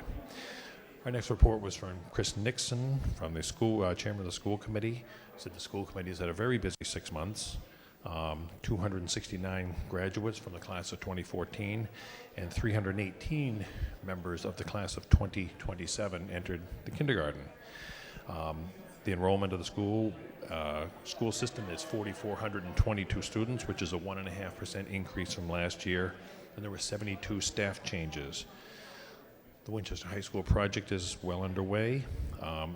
Our next report was from Chris Nixon, from the school chairman of the school committee. Said the school committee has had a very busy 6 months. 269 graduates from the class of 2014 and 318 members of the class of 2027 entered the kindergarten. The enrollment of the school system is 4,422 students, which is a 1.5% increase from last year, and there were 72 staff changes. The Winchester High School project is well underway,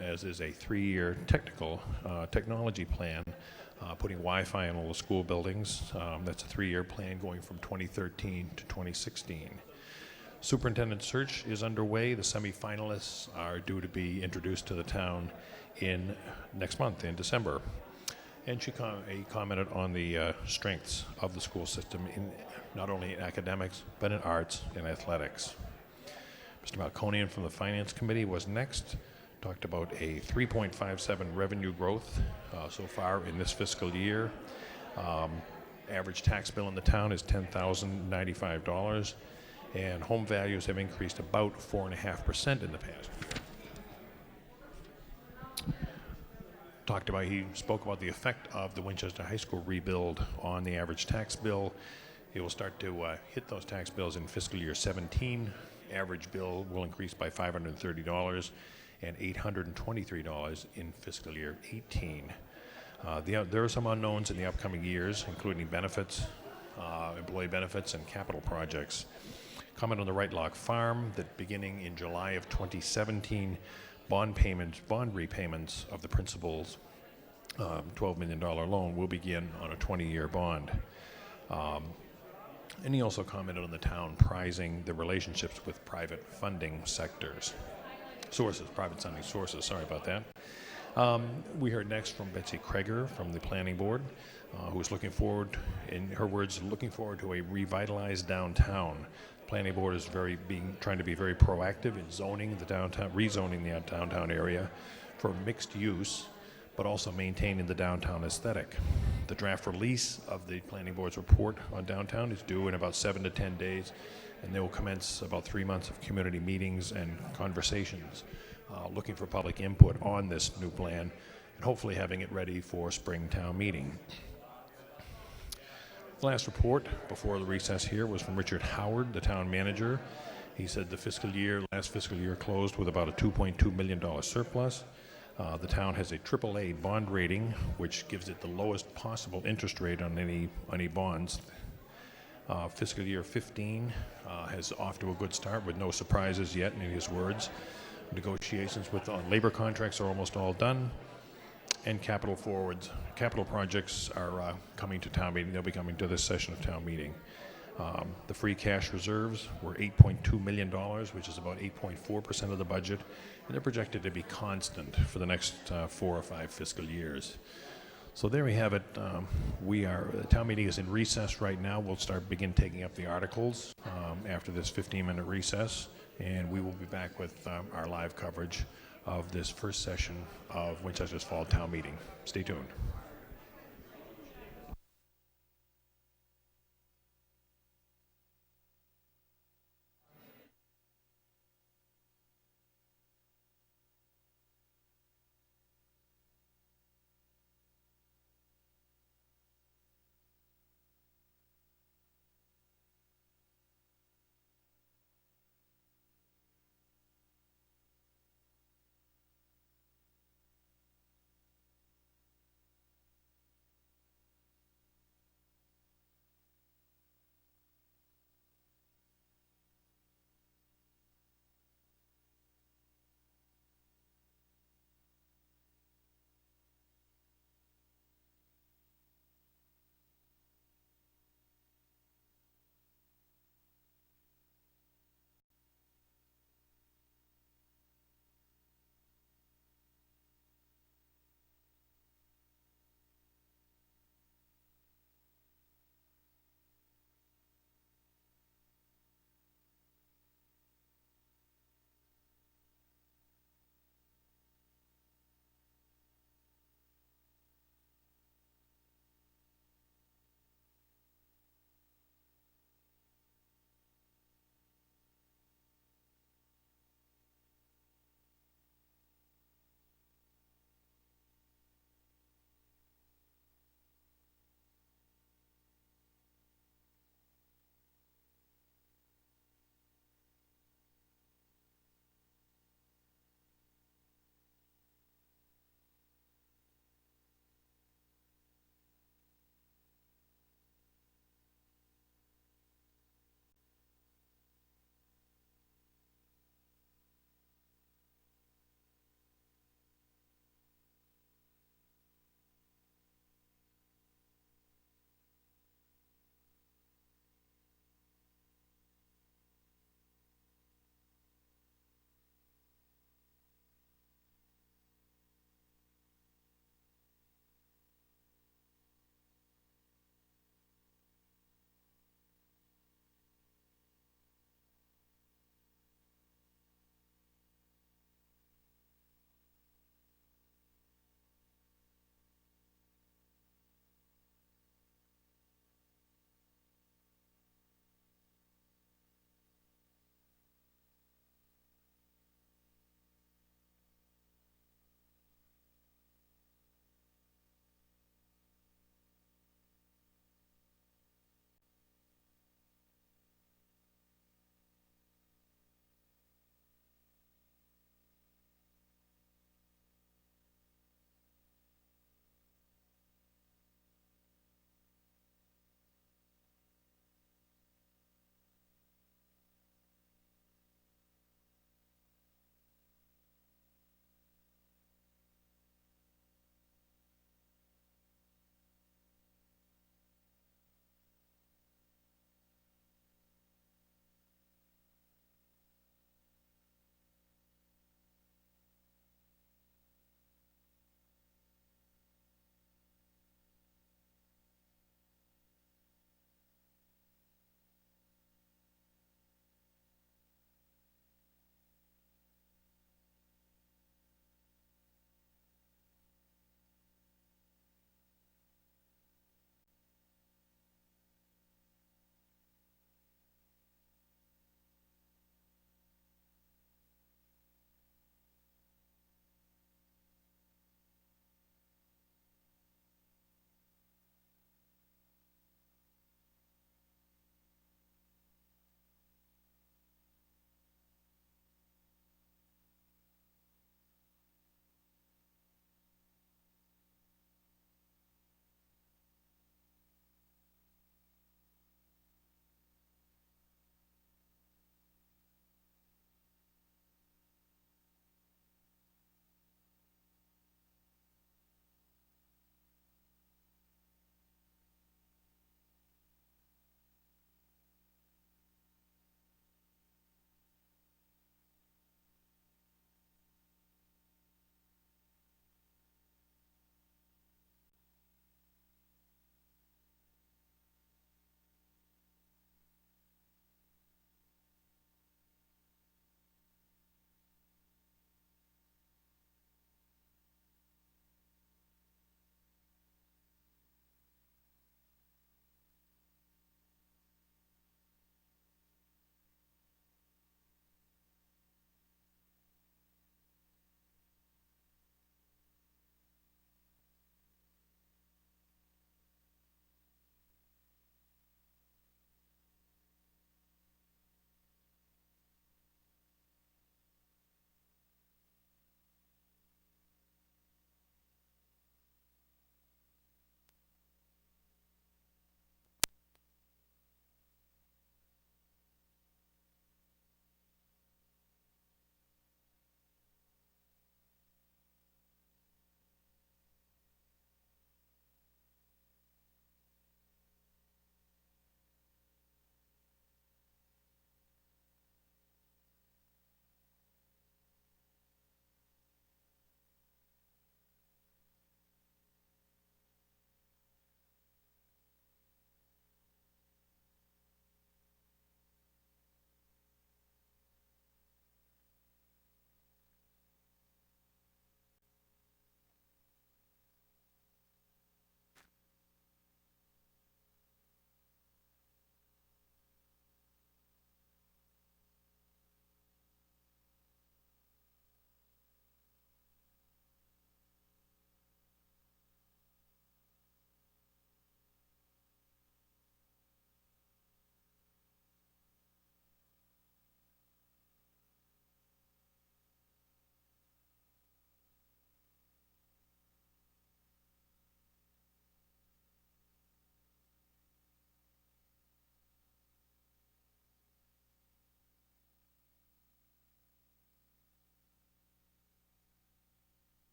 as is a 3-year technology plan, putting Wi-Fi in all the school buildings. That's a 3-year plan going from 2013 to 2016. Superintendent search is underway. The semifinalists are due to be introduced to the town in next month, in December. And she commented on the strengths of the school system in not only in academics, but in arts and athletics. Mr. Malconian from the Finance Committee was next. Talked about a 3.57 revenue growth so far in this fiscal year. Average tax bill in the town is $10,095, and home values have increased about 4.5% in the past year. He spoke about the effect of the Winchester High School rebuild on the average tax bill. It will start to hit those tax bills in fiscal year 17. Average bill will increase by $530 and $823 in fiscal year 18. There are some unknowns in the upcoming years, including benefits, employee benefits, and capital projects. Comment on the Right Lock Farm that beginning in July of 2017, bond repayments of the principal's $12 million loan will begin on a 20-year bond. And he also commented on the town prizing the relationships with private funding sources, sorry about that. We heard next from Betsy Kreger from the Planning Board, who's looking forward, in her words, looking forward to a revitalized downtown. Planning Board is trying to be very proactive in zoning the downtown, rezoning the downtown area for mixed use, but also maintaining the downtown aesthetic. The draft release of the Planning Board's report on downtown is due in about 7 to 10 days, and they will commence about 3 months of community meetings and conversations, looking for public input on this new plan, and hopefully having it ready for spring town meeting. The last report before the recess here was from Richard Howard, the town manager. He said the last fiscal year closed with about a $2.2 million surplus. The town has a AAA bond rating, which gives it the lowest possible interest rate on any bonds. Fiscal year 15 has off to a good start with no surprises yet, in his words. Negotiations on labor contracts are almost all done, and capital projects are coming to town meeting. They'll be coming to this session of town meeting. The free cash reserves were $8.2 million, which is about 8.4% of the budget, and they're projected to be constant for the next 4 or 5 fiscal years. So there we have it. The town meeting is in recess right now. We'll begin taking up the articles after this 15-minute recess, and we will be back with our live coverage of this first session of Winchester's Fall Town Meeting. Stay tuned.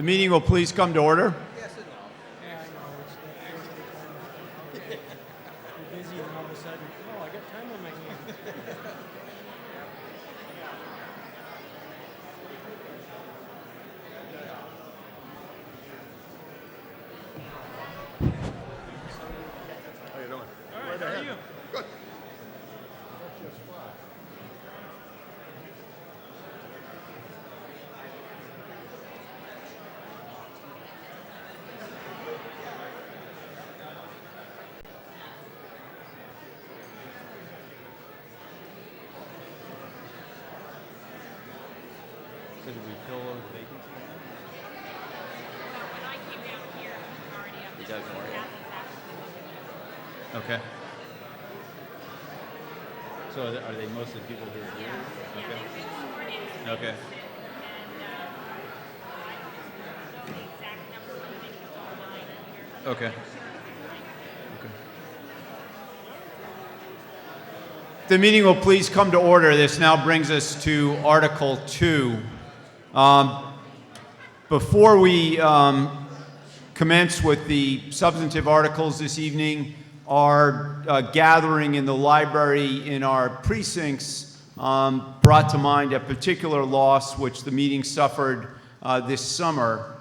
The meeting will please come to order. Yeah, I know, it's you're busy and all of a sudden, oh, I got time on my hands. So did we fill those vacancies? When I came down here, it was already up. It doesn't work. Yeah, Okay. So are they mostly people who are here? yeah, they've been sworn in. Okay. And I don't know the exact number, but I think it's all 9 here. Okay. The meeting will please come to order. This now brings us to Article 2. Before we commence with the substantive articles this evening, our gathering in the library in our precincts brought to mind a particular loss which the meeting suffered this summer.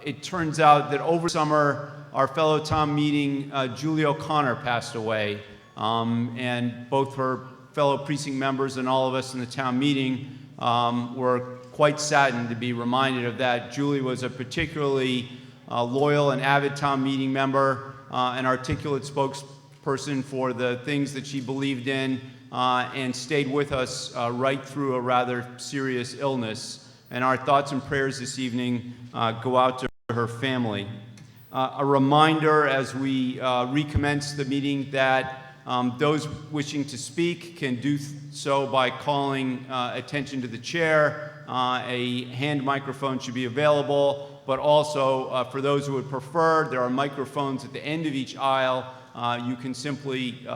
It turns out that over summer, our fellow town meeting, Julie O'Connor, passed away. And both her fellow precinct members and all of us in the town meeting were quite saddened to be reminded of that. Julie was a particularly loyal and avid town meeting member, an articulate spokesperson for the things that she believed in, and stayed with us right through a rather serious illness. And our thoughts and prayers this evening go out to her family. A reminder as we recommence the meeting that those wishing to speak can do so by calling attention to the chair. A hand microphone should be available, but also for those who would prefer, there are microphones at the end of each aisle. You can simply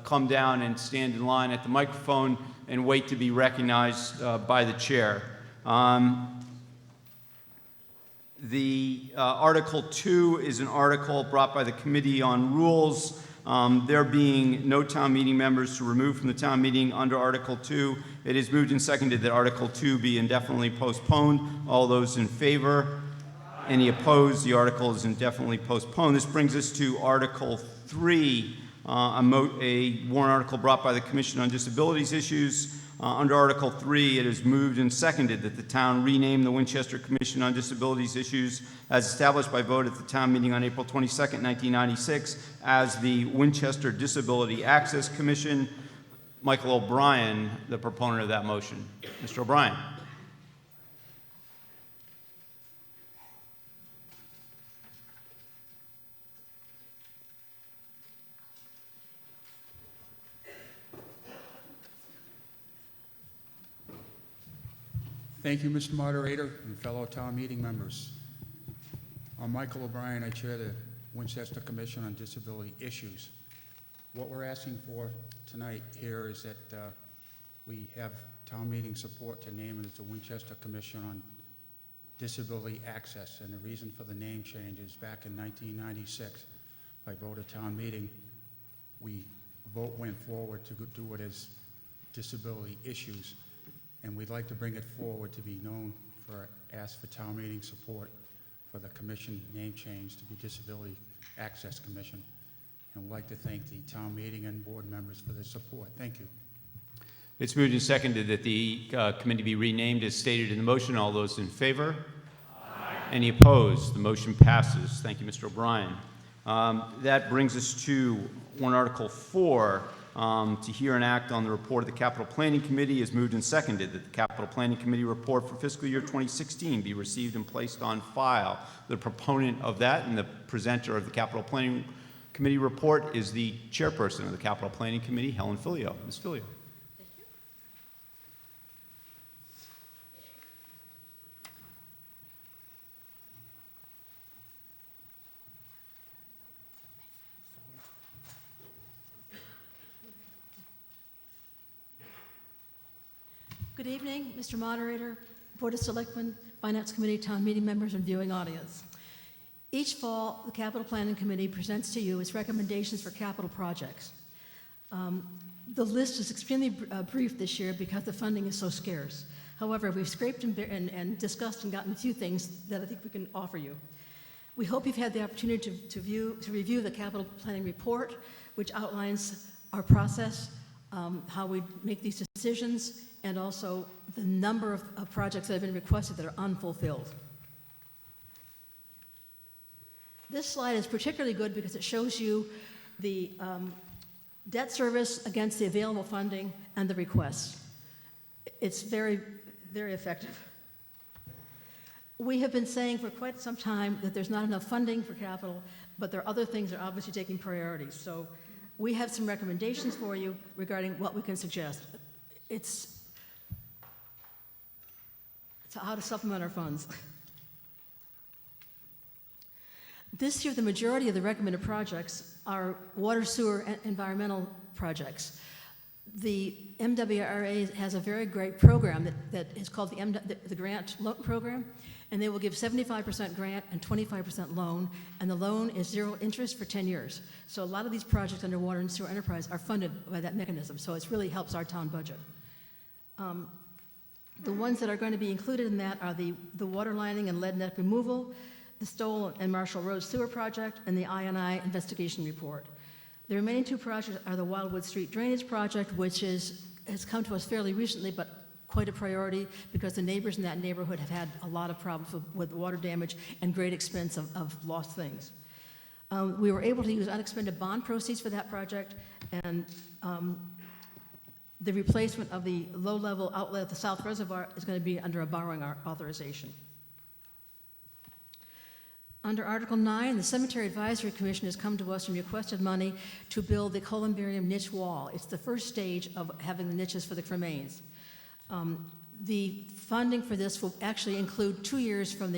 come down and stand in line at the microphone and wait to be recognized by the chair. Article 2 is an article brought by the Committee on Rules. There being no town meeting members to remove from the town meeting under Article 2, it is moved and seconded that Article 2 be indefinitely postponed. All those in favor? Any opposed? The article is indefinitely postponed. This brings us to Article 3, a warrant article brought by the Commission on Disabilities Issues. Under Article 3, it is moved and seconded that the town rename the Winchester Commission on Disabilities Issues as established by vote at the town meeting on April 22nd, 1996 as the Winchester Disability Access Commission. Michael O'Brien, the proponent of that motion. Mr. O'Brien. Thank you, Mr. Moderator and fellow town meeting members. I'm Michael O'Brien. I chair the Winchester Commission on Disability Issues. What we're asking for tonight here is that we have town meeting support to name it as the Winchester Commission on Disability Access. And the reason for the name change is back in 1996, by vote of town meeting, vote went forward to do it as disability issues. And we'd like to bring it forward to be known ask for town meeting support for the commission name change to be Disability Access Commission. And we'd like to thank the town meeting and board members for their support. Thank you. It's moved and seconded that the committee be renamed as stated in the motion. All those in favor? Aye. Any opposed? The motion passes. Thank you, Mr. O'Brien. That brings us to warrant Article 4, to hear and act on the report of the Capital Planning Committee. Is moved and seconded that the Capital Planning Committee report for fiscal year 2016 be received and placed on file. The proponent of that and the presenter of the Capital Planning Committee report is the chairperson of the Capital Planning Committee, Helen Filio. Ms. Filio. Good evening, Mr. Moderator, Board of Selectmen, Finance Committee, Town Meeting members, and viewing audience. Each fall, the Capital Planning Committee presents to you its recommendations for capital projects. The list is extremely brief this year because the funding is so scarce. However, we've scraped and discussed and gotten a few things that I think we can offer you. We hope you've had the opportunity to review the capital planning report, which outlines our process, how we make these decisions, and also the number of projects that have been requested that are unfulfilled. This slide is particularly good because it shows you the debt service against the available funding and the requests. It's very, very effective. We have been saying for quite some time that there's not enough funding for capital, but there are other things that are obviously taking priority. So we have some recommendations for you regarding what we can suggest. It's how to supplement our funds. This year, the majority of the recommended projects are water, sewer, and environmental projects. The MWRA has a very great program that is called the Grant Loan Program, and they will give 75% grant and 25% loan, and the loan is 0 interest for 10 years. So a lot of these projects under Water and Sewer Enterprise are funded by that mechanism, so it really helps our town budget. The ones that are going to be included in that are the water lining and lead net removal, the Stoll and Marshall Road Sewer Project, and the I&I investigation report. The remaining 2 projects are the Wildwood Street Drainage Project, which has come to us fairly recently, but quite a priority because the neighbors in that neighborhood have had a lot of problems with water damage and great expense of lost things. We were able to use unexpended bond proceeds for that project, and the replacement of the low-level outlet at the South Reservoir is going to be under a borrowing authorization. Under Article 9, the Cemetery Advisory Commission has come to us and requested money to build the columbarium niche wall. It's the first stage of having the niches for the cremains. The funding for this will actually include 2 years from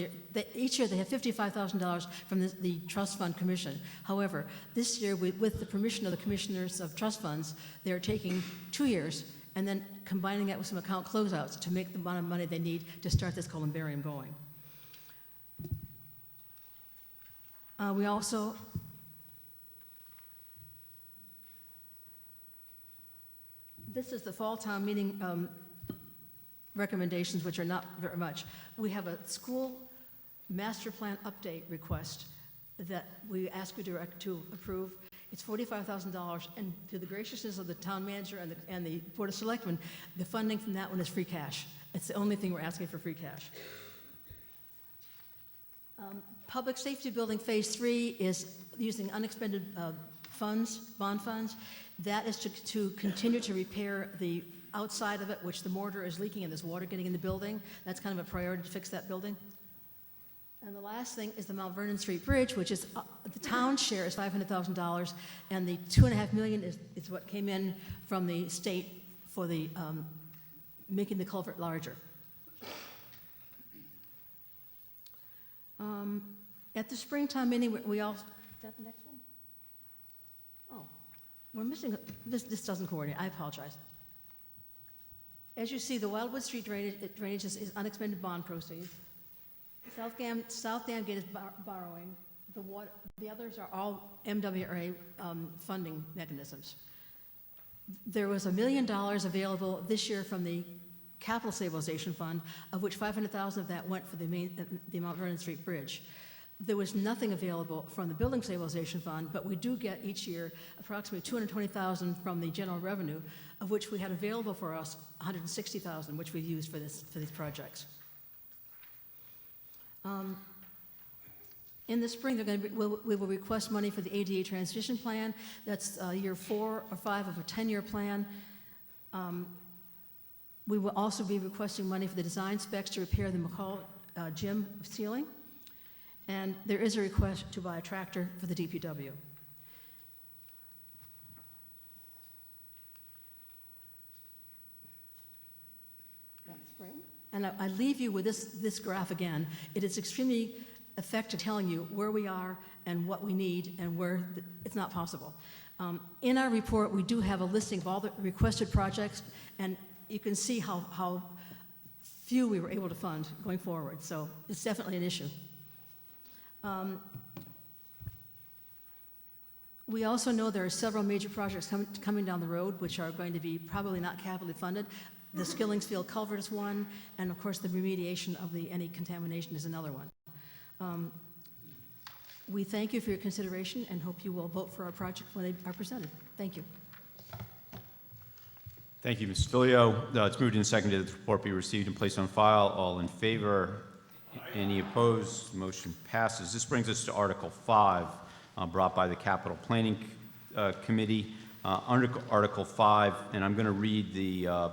each year they have $55,000 from the Trust Fund Commission. However, this year, with the permission of the Commissioners of Trust Funds, they're taking 2 years and then combining that with some account closeouts to make the amount of money they need to start this columbarium going. We also this is the fall town meeting recommendations, which are not very much. We have a school master plan update request that we ask you to approve. It's $45,000, and through the graciousness of the town manager and the Board of Selectmen, the funding from that one is free cash. It's the only thing we're asking for free cash. Public Safety Building Phase 3 is using unexpended funds, bond funds. That is to continue to repair the outside of it, which the mortar is leaking and there's water getting in the building. That's kind of a priority to fix that building. And the last thing is the Mount Vernon Street Bridge, which is the town's share is $500,000, and the $2.5 million is what came in from the state for the making the culvert larger. At the springtime meeting, we all, is that the next one? Oh, we're missing, this doesn't coordinate, I apologize. As you see, the Wildwood Street drainage is unexpended bond proceeds. South Dam Gate is borrowing. The others are all MWRA funding mechanisms. There was $1 million available this year from the Capital Stabilization Fund, of which $500,000 of that went for the Mount Vernon Street Bridge. There was nothing available from the Building Stabilization Fund, but we do get each year approximately $220,000 from the general revenue, of which we had available for us $160,000, which we've used for these projects. In the spring, we will request money for the ADA transition plan. That's year 4 or 5 of a 10-year plan. We will also be requesting money for the design specs to repair the McCall gym ceiling. And there is a request to buy a tractor for the DPW. That's spring. And I leave you with this graph again. It is extremely effective telling you where we are and what we need and where it's not possible. In our report, we do have a listing of all the requested projects, and you can see how few we were able to fund going forward, so it's definitely an issue. We also know there are several major projects coming down the road which are going to be probably not capitally funded. The Skillingsfield culvert is one, and of course the remediation of any contamination is another one. We thank you for your consideration and hope you will vote for our projects when they are presented. Thank you. Thank you, Ms. Filio. It's moved and seconded that the report be received and placed on file. All in favor? Any opposed? Motion passes. This brings us to Article 5, brought by the Capital Planning Committee. Under Article 5, and I'm going to read the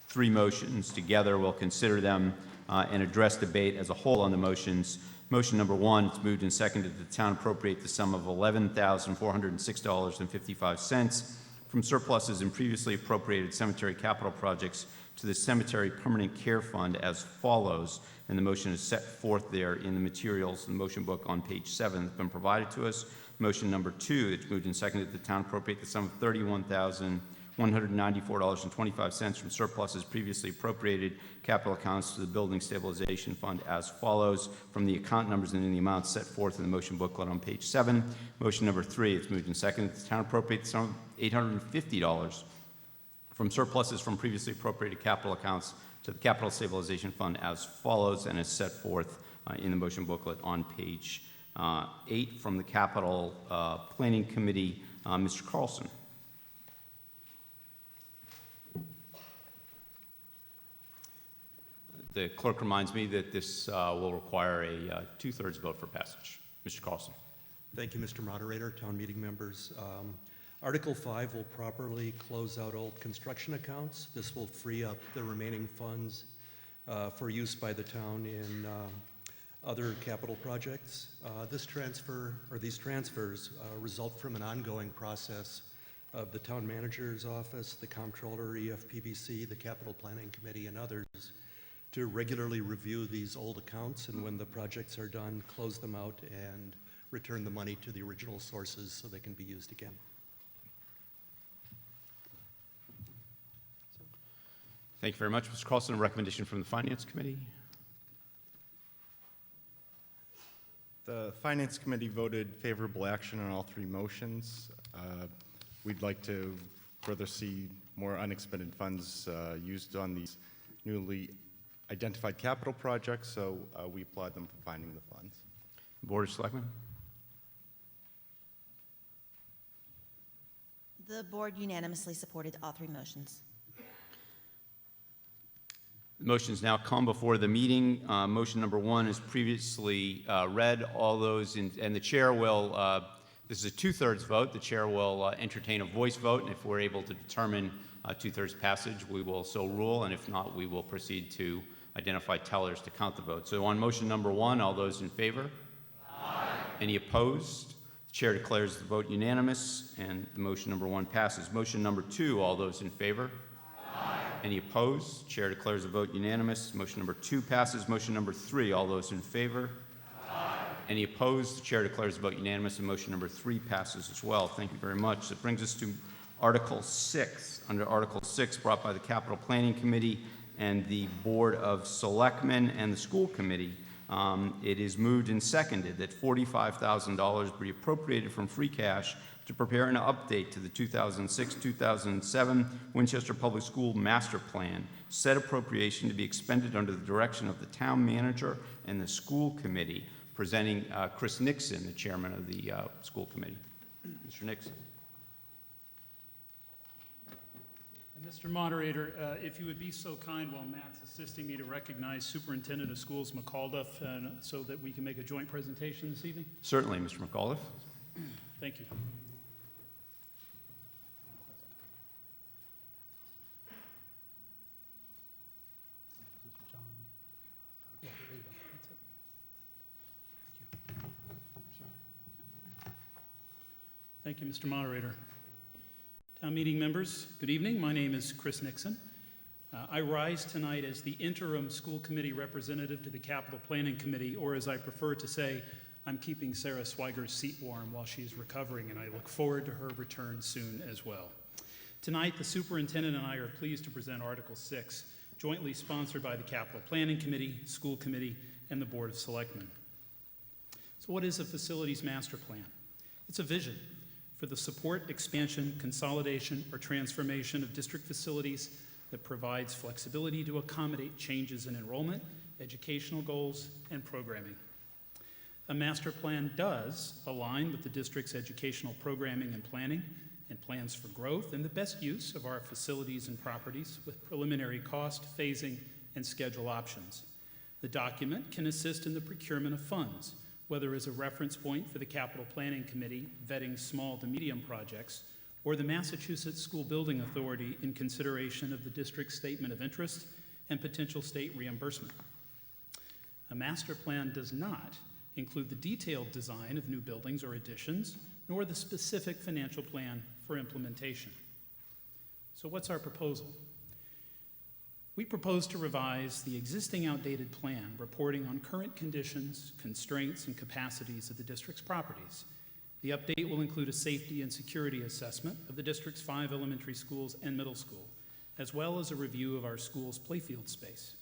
three motions together. We'll consider them and address debate as a whole on the motions. Motion number 1, it's moved and seconded that the town appropriate the sum of $11,406.55 from surpluses in previously appropriated cemetery capital projects to the Cemetery Permanent Care Fund as follows. And the motion is set forth there in the materials, the motion book on page 7 that's been provided to us. Motion number 2, it's moved and seconded that the town appropriate the sum of $31,194.25 from surpluses previously appropriated capital accounts to the Building Stabilization Fund as follows, from the account numbers and in the amounts set forth in the motion booklet on page 7. Motion number 3, it's moved and seconded that the town appropriate the sum of $850 from surpluses from previously appropriated capital accounts to the Capital Stabilization Fund as follows, and is set forth in the motion booklet on page 8 from the Capital Planning Committee. Mr. Carlson. The clerk reminds me that this will require a two-thirds vote for passage. Mr. Carlson. Thank you, Mr. Moderator, town meeting members. Article 5 will properly close out old construction accounts. This will free up the remaining funds for use by the town in other capital projects. These transfers result from an ongoing process of the town manager's office, the comptroller, EFPBC, the capital planning committee, and others to regularly review these old accounts, and when the projects are done, close them out and return the money to the original sources so they can be used again. Thank you very much, Mr. Carlson. A recommendation from the Finance Committee. The Finance Committee voted favorable action on all three motions. We'd like to further see more unexpended funds used on these newly identified capital projects, so we applaud them for finding the funds. Board of Selectmen. The board unanimously supported all three motions. The motions now come before the meeting. Motion number 1 is previously read. All those and the chair will, this is a two-thirds vote. The chair will entertain a voice vote, and if we're able to determine two-thirds passage, we will so rule, and if not, we will proceed to identify tellers to count the vote. So on motion number 1, all those in favor? Aye. Any opposed? The chair declares the vote unanimous, and the motion number 1 passes. Motion number 2, all those in favor? Any opposed? Chair declares the vote unanimous. Motion number 2 passes. Motion number 3, all those in favor? Aye. Any opposed? The chair declares the vote unanimous, and motion number 3 passes as well. Thank you very much. That brings us to Article 6. Under Article 6, brought by the Capital Planning Committee and the Board of Selectmen and the School Committee, it is moved and seconded that $45,000 be appropriated from free cash to prepare an update to the 2006-2007 Winchester Public School Master Plan. Said appropriation to be expended under the direction of the town manager and the school committee. Presenting Chris Nixon, the chairman of the school committee. Mr. Nixon. Mr. Moderator, if you would be so kind while Matt's assisting me to recognize Superintendent of Schools McAuliffe so that we can make a joint presentation this evening. Certainly, Mr. McAuliffe. Thank you. Thank you, Mr. Moderator. Town meeting members, good evening. My name is Chris Nixon. I rise tonight as the interim school committee representative to the Capital Planning Committee, or as I prefer to say, I'm keeping Sarah Swiger's seat warm while she's recovering, and I look forward to her return soon as well. Tonight, the superintendent and I are pleased to present Article 6 jointly sponsored by the Capital Planning Committee, School Committee, and the Board of Selectmen. So what is a facilities master plan? It's a vision for the support, expansion, consolidation, or transformation of district facilities that provides flexibility to accommodate changes in enrollment, educational goals, and programming. A master plan does align with the district's educational programming and planning and plans for growth and the best use of our facilities and properties with preliminary cost, phasing, and schedule options. The document can assist in the procurement of funds, whether as a reference point for the Capital Planning Committee vetting small to medium projects, or the Massachusetts School Building Authority in consideration of the district's statement of interest and potential state reimbursement. A master plan does not include the detailed design of new buildings or additions, nor the specific financial plan for implementation. So what's our proposal? We propose to revise the existing outdated plan reporting on current conditions, constraints, and capacities of the district's properties. The update will include a safety and security assessment of the district's 5 elementary schools and middle school, as well as a review of our school's playfield space.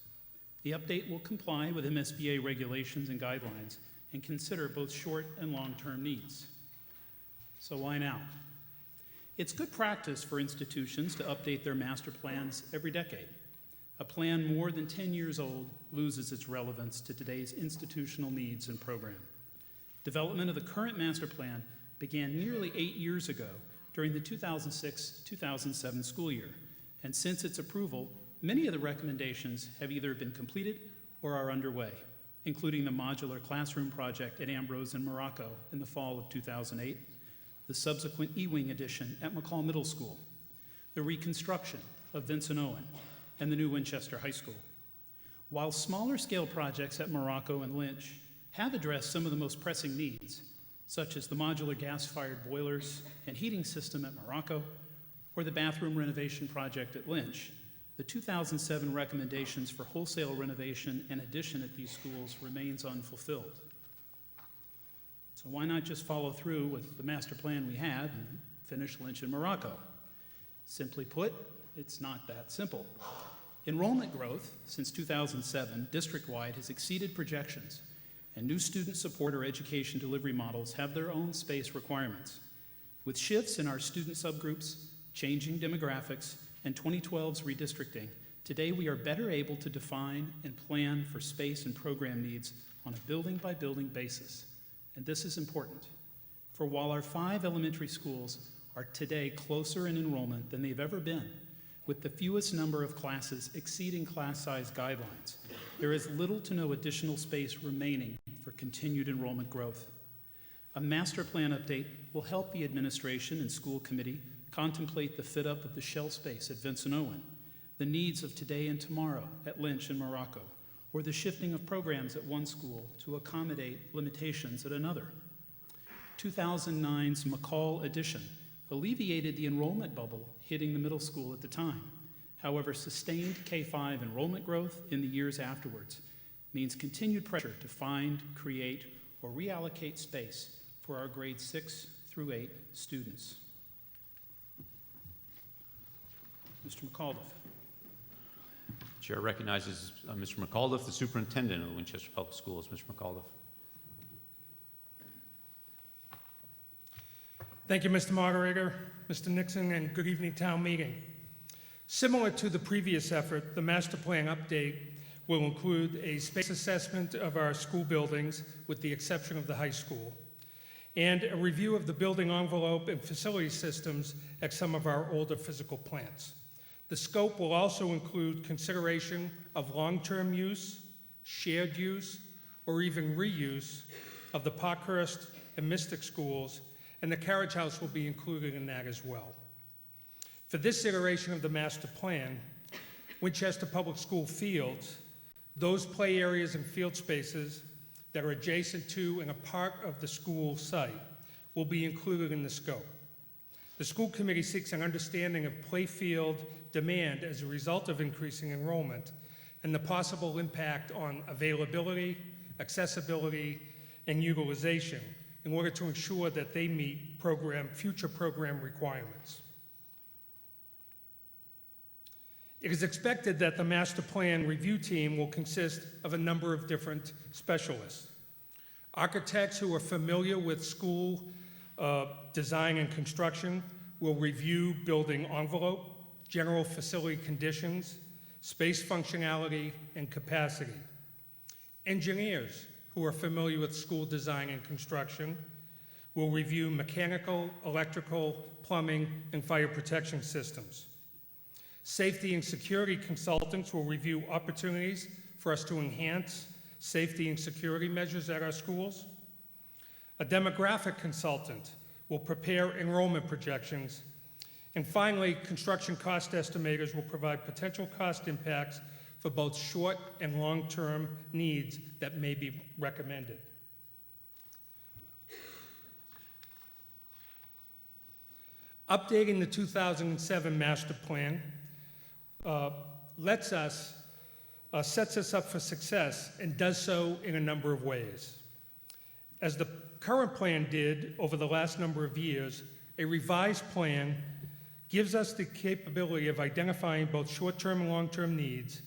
The update will comply with MSBA regulations and guidelines and consider both short and long-term needs. So why now? It's good practice for institutions to update their master plans every decade. A plan more than 10 years old loses its relevance to today's institutional needs and program. Development of the current master plan began nearly 8 years ago during the 2006-2007 school year, and since its approval, many of the recommendations have either been completed or are underway, including the modular classroom project at Ambrose and Morocco in the fall of 2008, the subsequent E-Wing addition at McCall Middle School, the reconstruction of Vincent Owen, and the new Winchester High School. While smaller scale projects at Morocco and Lynch have addressed some of the most pressing needs, such as the modular gas-fired boilers and heating system at Morocco, or the bathroom renovation project at Lynch, the 2007 recommendations for wholesale renovation and addition at these schools remains unfulfilled. So why not just follow through with the master plan we had and finish Lynch and Morocco? Simply put, it's not that simple. Enrollment growth since 2007 district-wide has exceeded projections, and new student support or education delivery models have their own space requirements. With shifts in our student subgroups, changing demographics, and 2012's redistricting, today we are better able to define and plan for space and program needs on a building-by-building basis. And this is important, for while our 5 elementary schools are today closer in enrollment than they've ever been, with the fewest number of classes exceeding class size guidelines, there is little to no additional space remaining for continued enrollment growth. A master plan update will help the administration and school committee contemplate the fit-up of the shell space at Vincent Owen, the needs of today and tomorrow at Lynch and Morocco, or the shifting of programs at one school to accommodate limitations at another. 2009's McCall addition alleviated the enrollment bubble hitting the middle school at the time. However, sustained K-5 enrollment growth in the years afterwards means continued pressure to find, create, or reallocate space for our grades 6 through 8 students. Mr. McAuliffe. Chair recognizes Mr. McAuliffe, the superintendent of the Winchester Public Schools. Mr. McAuliffe. Thank you, Mr. Moderator, Mr. Nixon, and good evening, town meeting. Similar to the previous effort, the master plan update will include a space assessment of our school buildings, with the exception of the high school, and a review of the building envelope and facility systems at some of our older physical plants. The scope will also include consideration of long-term use, shared use, or even reuse of the Parkhurst and Mystic schools, and the carriage house will be included in that as well. For this iteration of the master plan, Winchester Public School fields, those play areas and field spaces that are adjacent to and a part of the school site will be included in the scope. The school committee seeks an understanding of playfield demand as a result of increasing enrollment and the possible impact on availability, accessibility, and utilization in order to ensure that they meet future program requirements. It is expected that the master plan review team will consist of a number of different specialists. Architects who are familiar with school design and construction will review building envelope, general facility conditions, space functionality, and capacity. Engineers who are familiar with school design and construction will review mechanical, electrical, plumbing, and fire protection systems. Safety and security consultants will review opportunities for us to enhance safety and security measures at our schools. A demographic consultant will prepare enrollment projections. And finally, construction cost estimators will provide potential cost impacts for both short and long-term needs that may be recommended. Updating the 2007 master plan sets us up for success and does so in a number of ways. As the current plan did over the last number of years, a revised plan gives us the capability of identifying both short-term and long-term needs,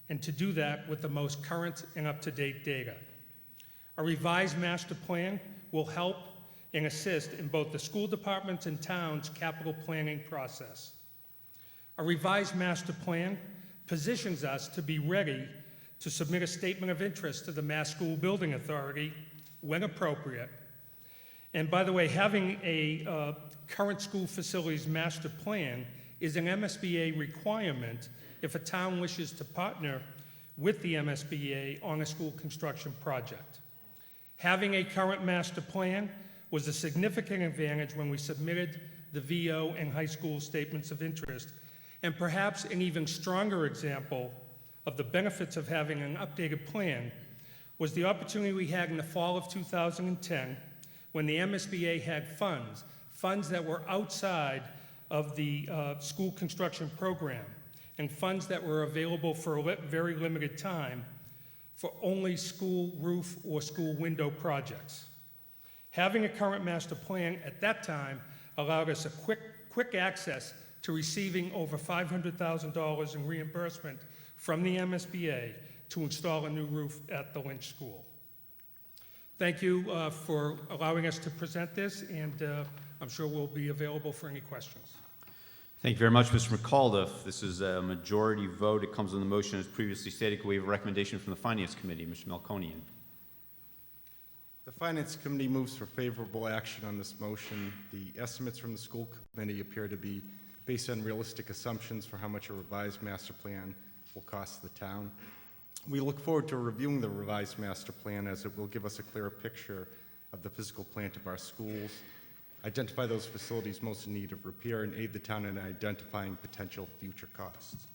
and to do that with the most current and up-to-date data. A revised master plan will help and assist in both the school departments and towns' capital planning process. A revised master plan positions us to be ready to submit a statement of interest to the Mass School Building Authority when appropriate. And by the way, having a current school facilities master plan is an MSBA requirement if a town wishes to partner with the MSBA on a school construction project. Having a current master plan was a significant advantage when we submitted the VO and high school statements of interest, and perhaps an even stronger example of the benefits of having an updated plan was the opportunity we had in the fall of 2010 when the MSBA had funds that were outside of the school construction program, and funds that were available for a very limited time for only school roof or school window projects. Having a current master plan at that time allowed us a quick access to receiving over $500,000 in reimbursement from the MSBA to install a new roof at the Lynch School. Thank you for allowing us to present this, and I'm sure we'll be available for any questions. Thank you very much, Mr. McAuliffe. This is a majority vote. It comes on the motion as previously stated. Can we have a recommendation from the Finance Committee? Mr. Melkonian. The Finance Committee moves for favorable action on this motion. The estimates from the school committee appear to be based on realistic assumptions for how much a revised master plan will cost the town. We look forward to reviewing the revised master plan, as it will give us a clearer picture of the physical plant of our schools, identify those facilities most in need of repair, and aid the town in identifying potential future costs.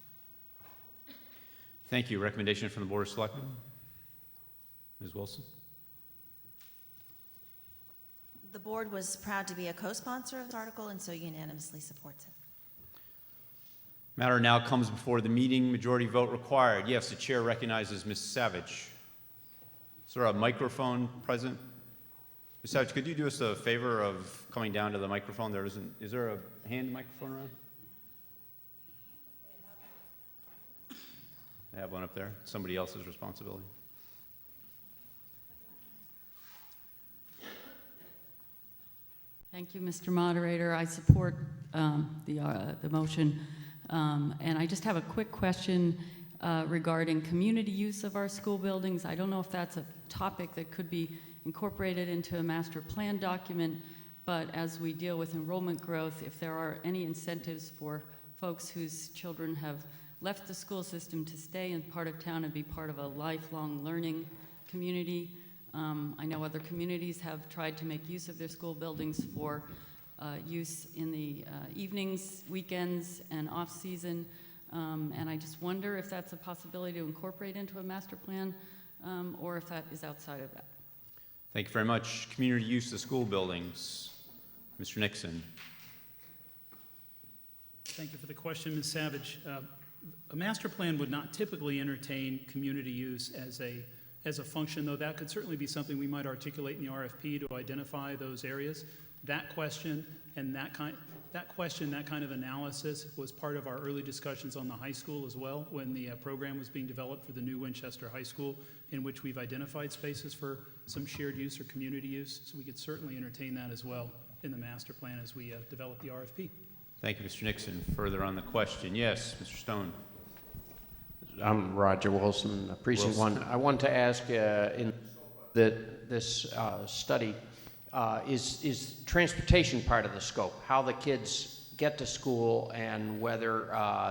Thank you. Recommendation from the Board of Selectmen? Ms. Wilson? The board was proud to be a co-sponsor of this article and so unanimously supports it. Matter now comes before the meeting. Majority vote required. Yes, the chair recognizes Ms. Savage. Is there a microphone present? Ms. Savage, could you do us a favor of coming down to the microphone? Is there a hand microphone around? I have one up there. Somebody else's responsibility. Thank you, Mr. Moderator. I support the motion. And I just have a quick question regarding community use of our school buildings. I don't know if that's a topic that could be incorporated into a master plan document, but as we deal with enrollment growth, if there are any incentives for folks whose children have left the school system to stay in part of town and be part of a lifelong learning community. I know other communities have tried to make use of their school buildings for use in the evenings, weekends, and off-season. And I just wonder if that's a possibility to incorporate into a master plan, or if that is outside of that. Thank you very much. Community use of school buildings. Mr. Nixon. Thank you for the question, Ms. Savage. A master plan would not typically entertain community use as a function, though that could certainly be something we might articulate in the RFP to identify those areas. That question and that kind, That question, that kind of analysis was part of our early discussions on the high school as well, when the program was being developed for the new Winchester High School, in which we've identified spaces for some shared use or community use. So we could certainly entertain that as well in the master plan as we develop the RFP. Thank you, Mr. Nixon. Further on the question, yes, Mr. Stone. I'm Roger Wilson, Precinct 1. I want to ask in that this study, is transportation part of the scope? How the kids get to school and whether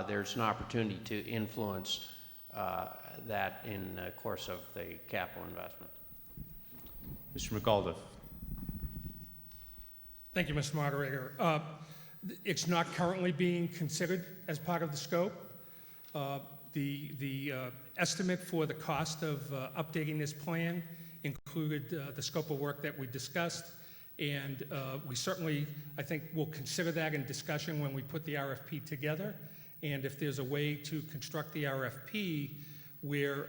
there's an opportunity to influence that in the course of the capital investment? Mr. McAuliffe. Thank you, Mr. Moderator. It's not currently being considered as part of the scope. The estimate for the cost of updating this plan included the scope of work that we discussed, and we certainly, I think, will consider that in discussion when we put the RFP together. And if there's a way to construct the RFP where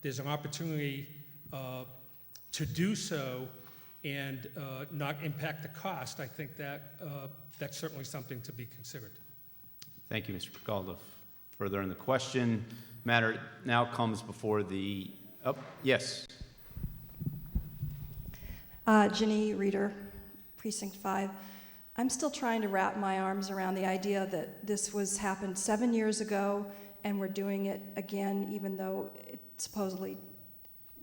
there's an opportunity to do so and not impact the cost, I think that that's certainly something to be considered. Thank you, Mr. McAuliffe. Further on the question, matter now comes before the, yes. Ginny Reeder, Precinct 5. I'm still trying to wrap my arms around the idea that this happened 7 years ago and we're doing it again, even though supposedly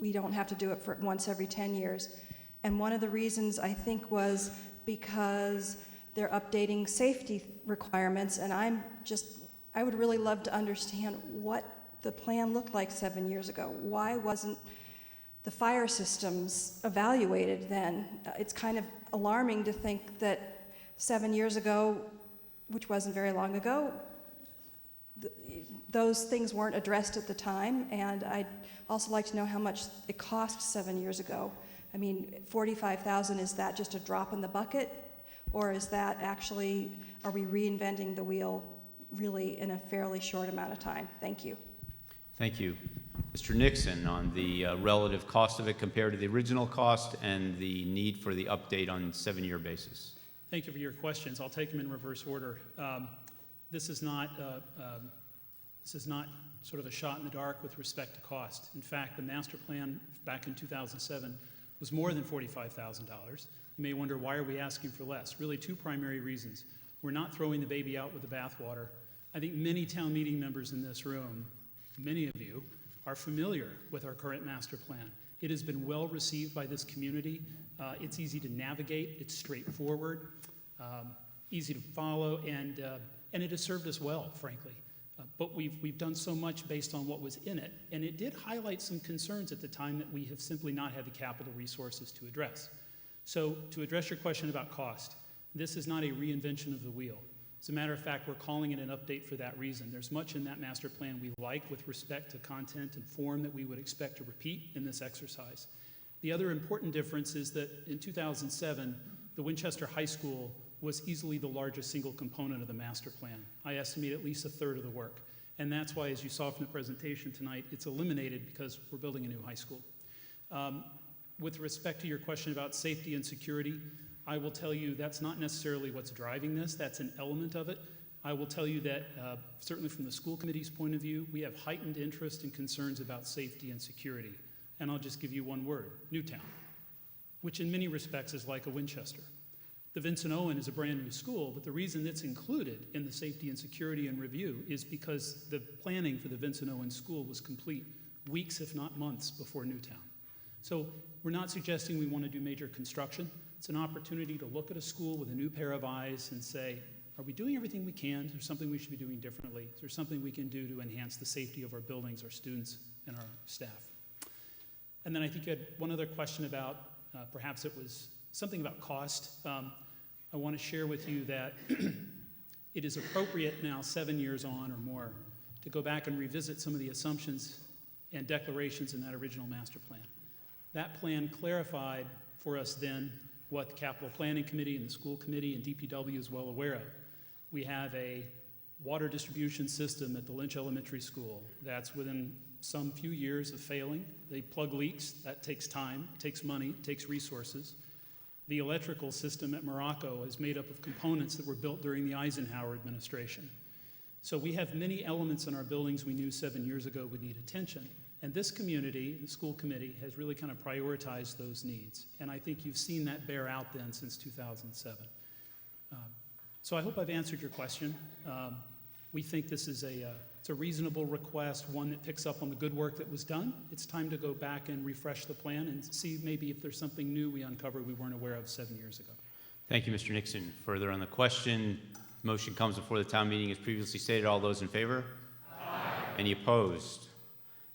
we don't have to do it for once every 10 years. And one of the reasons I think was because they're updating safety requirements, and I would really love to understand what the plan looked like 7 years ago. Why wasn't the fire systems evaluated then? It's kind of alarming to think that 7 years ago, which wasn't very long ago, those things weren't addressed at the time, and I'd also like to know how much it cost 7 years ago. I mean, $45,000, is that just a drop in the bucket? Or is that actually, are we reinventing the wheel really in a fairly short amount of time? Thank you. Thank you. Mr. Nixon, on the relative cost of it compared to the original cost and the need for the update on a 7-year basis. Thank you for your questions. I'll take them in reverse order. This is not sort of a shot in the dark with respect to cost. In fact, the master plan back in 2007 was more than $45,000. You may wonder, why are we asking for less? Really, two primary reasons. We're not throwing the baby out with the bathwater. I think many town meeting members in this room, many of you, are familiar with our current master plan. It has been well received by this community. It's easy to navigate, it's straightforward, easy to follow, and it has served us well, frankly. But we've done so much based on what was in it, and it did highlight some concerns at the time that we have simply not had the capital resources to address. So to address your question about cost, this is not a reinvention of the wheel. As a matter of fact, we're calling it an update for that reason. There's much in that master plan we like with respect to content and form that we would expect to repeat in this exercise. The other important difference is that in 2007, the Winchester High School was easily the largest single component of the master plan. I estimate at least a third of the work. And that's why, as you saw from the presentation tonight, it's eliminated because we're building a new high school. With respect to your question about safety and security, I will tell you that's not necessarily what's driving this. That's an element of it. I will tell you that certainly from the school committee's point of view, we have heightened interest and concerns about safety and security. And I'll just give you one word, Newtown, which in many respects is like a Winchester. The Vincent Owen is a brand new school, but the reason it's included in the safety and security and review is because the planning for the Vincent Owen school was complete weeks, if not months, before Newtown. So we're not suggesting we want to do major construction. It's an opportunity to look at a school with a new pair of eyes and say, are we doing everything we can? Is there something we should be doing differently? Is there something we can do to enhance the safety of our buildings, our students, and our staff? And then I think you had one other question about, perhaps it was something about cost. I want to share with you that it is appropriate now, 7 years on or more, to go back and revisit some of the assumptions and declarations in that original master plan. That plan clarified for us then what the Capital Planning Committee and the School Committee and DPW is well aware of. We have a water distribution system at the Lynch Elementary School that's within some few years of failing. They plug leaks. That takes time, it takes money, it takes resources. The electrical system at Morocco is made up of components that were built during the Eisenhower administration. So we have many elements in our buildings we knew 7 years ago would need attention. And this community, the school committee, has really kind of prioritized those needs. And I think you've seen that bear out then since 2007. So I hope I've answered your question. We think this is it's a reasonable request, one that picks up on the good work that was done. It's time to go back and refresh the plan and see maybe if there's something new we uncovered we weren't aware of 7 years ago. Thank you, Mr. Nixon. Further on the question, motion comes before the town meeting as previously stated. All those in favor? Aye. Any opposed?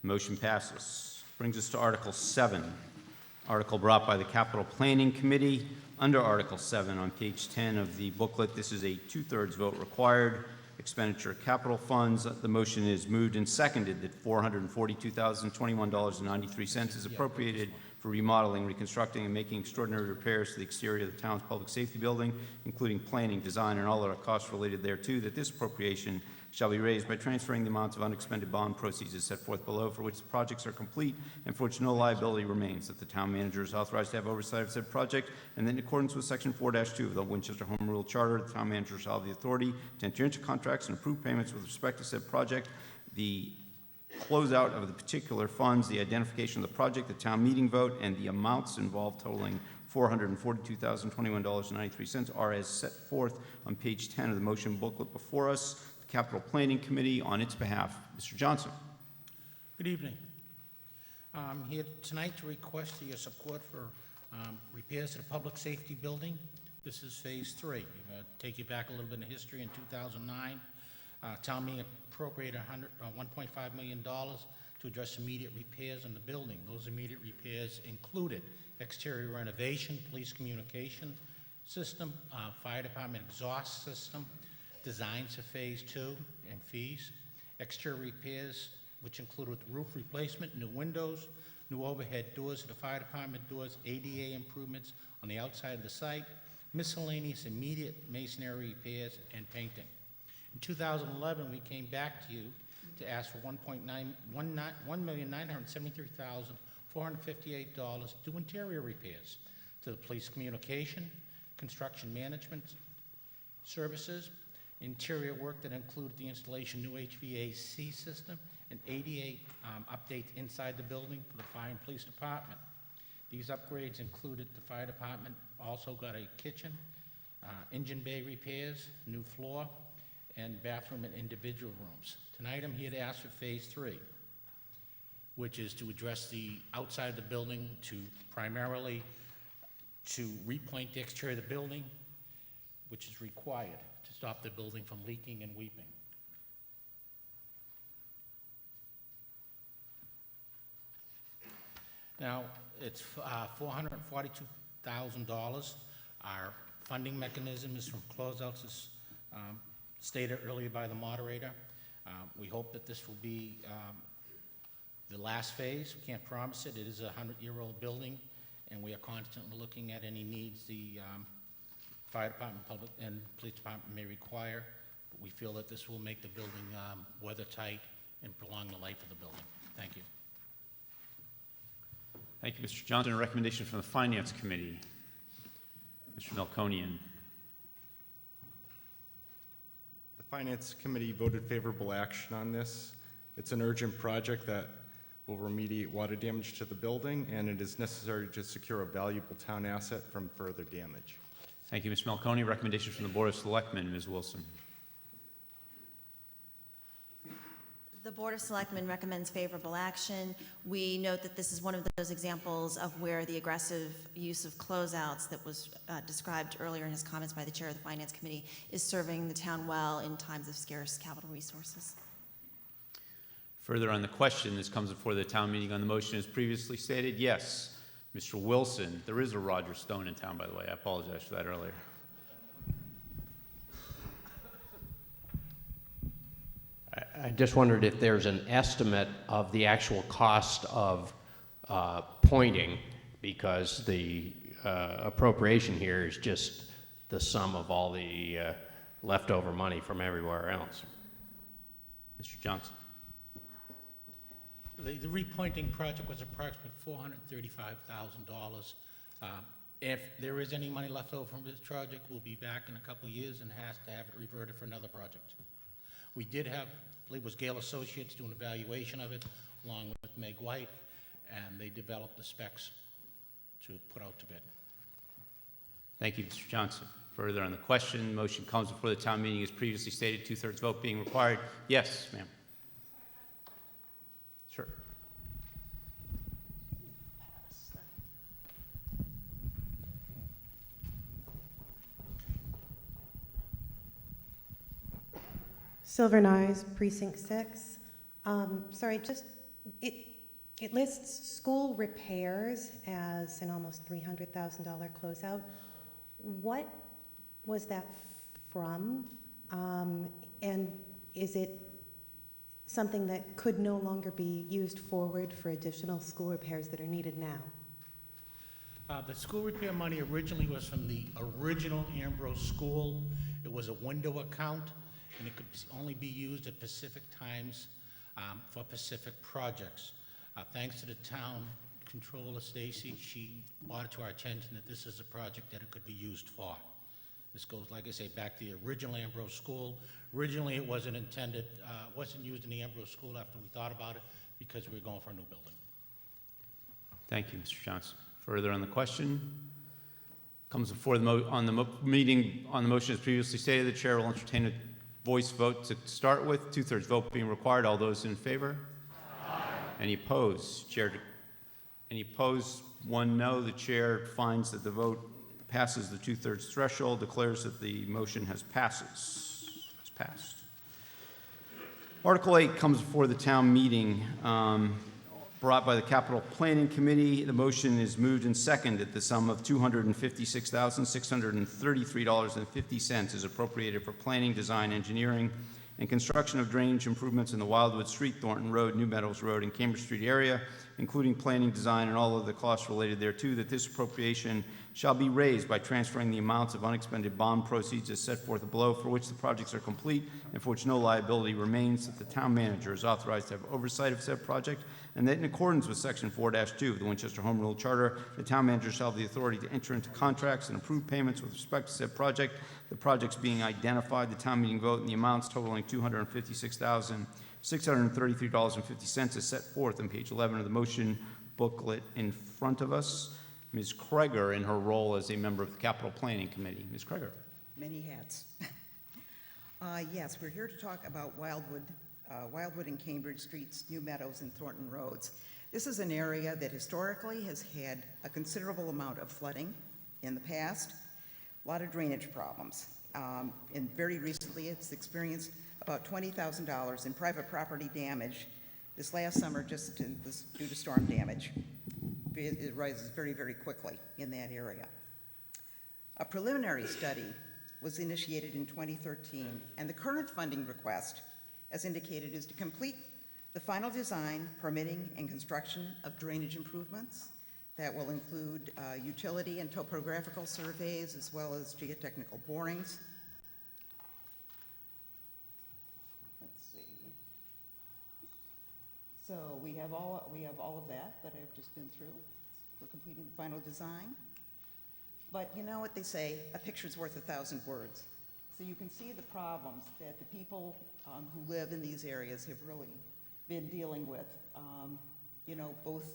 Motion passes. Brings us to Article 7, article brought by the Capital Planning Committee. Under Article 7 on page 10 of the booklet, this is a 2/3 vote required. Expenditure of capital funds. The motion is moved and seconded that $442,021.93 is appropriated for remodeling, reconstructing, and making extraordinary repairs to the exterior of the town's public safety building, including planning, design, and all other costs related thereto, that this appropriation shall be raised by transferring the amounts of unexpended bond proceeds as set forth below, for which the projects are complete and for which no liability remains, that the town manager is authorized to have oversight of said project, and that in accordance with Section 4-2 of the Winchester Home Rule Charter, the town manager shall have the authority to enter into contracts and approve payments with respect to said project, the closeout of the particular funds, the identification of the project, the town meeting vote, and the amounts involved totaling $442,021.93 are as set forth on page 10 of the motion booklet before us. The Capital Planning Committee, on its behalf, Mr. Johnson. Good evening. I'm here tonight to request your support for repairs to the public safety building. This is phase 3. Take you back a little bit in history. In 2009, town meeting appropriated $1.5 million to address immediate repairs in the building. Those immediate repairs included exterior renovation, police communication system, fire department exhaust system, designs for phase 2 and fees, exterior repairs, which included roof replacement, new windows, new overhead doors to the fire department doors, ADA improvements on the outside of the site, miscellaneous immediate masonry repairs, and painting. In 2011, we came back to you to ask for $1,973,458 to do interior repairs to the police communication, construction management services, interior work that included the installation of new HVAC system and ADA updates inside the building for the fire and police department. These upgrades included the fire department also got a kitchen, engine bay repairs, new floor, and bathroom and individual rooms. Tonight I'm here to ask for phase 3, which is to address the outside of the building primarily to repaint the exterior of the building, which is required to stop the building from leaking and weeping. Now, it's $442,000. Our funding mechanism is from closeouts, as stated earlier by the moderator. We hope that this will be the last phase. We can't promise it. It is a 100-year-old building, and we are constantly looking at any needs the fire department, public, and police department may require. But we feel that this will make the building weather-tight and prolong the life of the building. Thank you. Thank you, Mr. Johnson. A recommendation from the Finance Committee. Mr. Melkonian. The Finance Committee voted favorable action on this. It's an urgent project that will remediate water damage to the building, and it is necessary to secure a valuable town asset from further damage. Thank you, Mr. Melkonian. Recommendation from the Board of Selectmen, Ms. Wilson. The Board of Selectmen recommends favorable action. We note that this is one of those examples of where the aggressive use of closeouts that was described earlier in his comments by the Chair of the Finance Committee is serving the town well in times of scarce capital resources. Further on the question, this comes before the town meeting on the motion as previously stated. Yes, Mr. Wilson. There is a Roger Stone in town, by the way. I apologize for that earlier. I just wondered if there's an estimate of the actual cost of pointing, because the appropriation here is just the sum of all the leftover money from everywhere else. Mr. Johnson. The repointing project was approximately $435,000. If there is any money left over from this project, we'll be back in a couple of years and has to have it reverted for another project. We did have, I believe it was Gale Associates, do an evaluation of it, along with Meg White, and they developed the specs to put out to bid. Thank you, Mr. Johnson. Further on the question, motion comes before the town meeting as previously stated, 2/3 vote being required. Yes, ma'am. Sure. Silver Eyes, Precinct 6. Sorry, it lists school repairs as an almost $300,000 closeout. What was that from? And is it something that could no longer be used forward for additional school repairs that are needed now? The school repair money originally was from the original Ambrose School. It was a window account, and it could only be used at specific times for specific projects. Thanks to the town controller, Stacy, she brought it to our attention that this is a project that it could be used for. This goes, like I say, back to the original Ambrose School. Originally, it wasn't intended, wasn't used in the Ambrose School after we thought about it because we were going for a new building. Thank you, Mr. Johnson. Further on the question, comes before the meeting on the motion as previously stated. The chair will entertain a voice vote to start with. 2/3 vote being required. All those in favor? Aye. Any opposed? Any opposed? 1 no. The chair finds that the vote passes the 2/3 threshold, declares that the motion has passed. Article 8 comes before the town meeting, brought by the Capital Planning Committee. The motion is moved and seconded. The sum of $256,633.50 is appropriated for planning, design, engineering, and construction of drainage improvements in the Wildwood Street, Thornton Road, New Meadows Road, and Cambridge Street area, including planning, design, and all other costs related thereto, that this appropriation shall be raised by transferring the amounts of unexpended bond proceeds as set forth below, for which the projects are complete and for which no liability remains, that the town manager is authorized to have oversight of said project, and that in accordance with Section 4-2 of the Winchester Home Rule Charter, the town manager shall have the authority to enter into contracts and approve payments with respect to said project, the projects being identified, the town meeting vote, and the amounts totaling $256,633.50 is set forth on page 11 of the motion booklet in front of us. Ms. Kreger, in her role as a member of the Capital Planning Committee. Ms. Kreger. Many hats. Yes, we're here to talk about Wildwood and Cambridge Streets, New Meadows, and Thornton Roads. This is an area that historically has had a considerable amount of flooding in the past, a lot of drainage problems. And very recently, it's experienced about $20,000 in private property damage this last summer just due to storm damage. It rises very, very quickly in that area. A preliminary study was initiated in 2013, and the current funding request, as indicated, is to complete the final design, permitting, and construction of drainage improvements. That will include utility and topographical surveys, as well as geotechnical borings. Let's see. So we have all of that I've just been through. We're completing the final design. But you know what they say, a picture's worth 1,000 words. So you can see the problems that the people who live in these areas have really been dealing with, both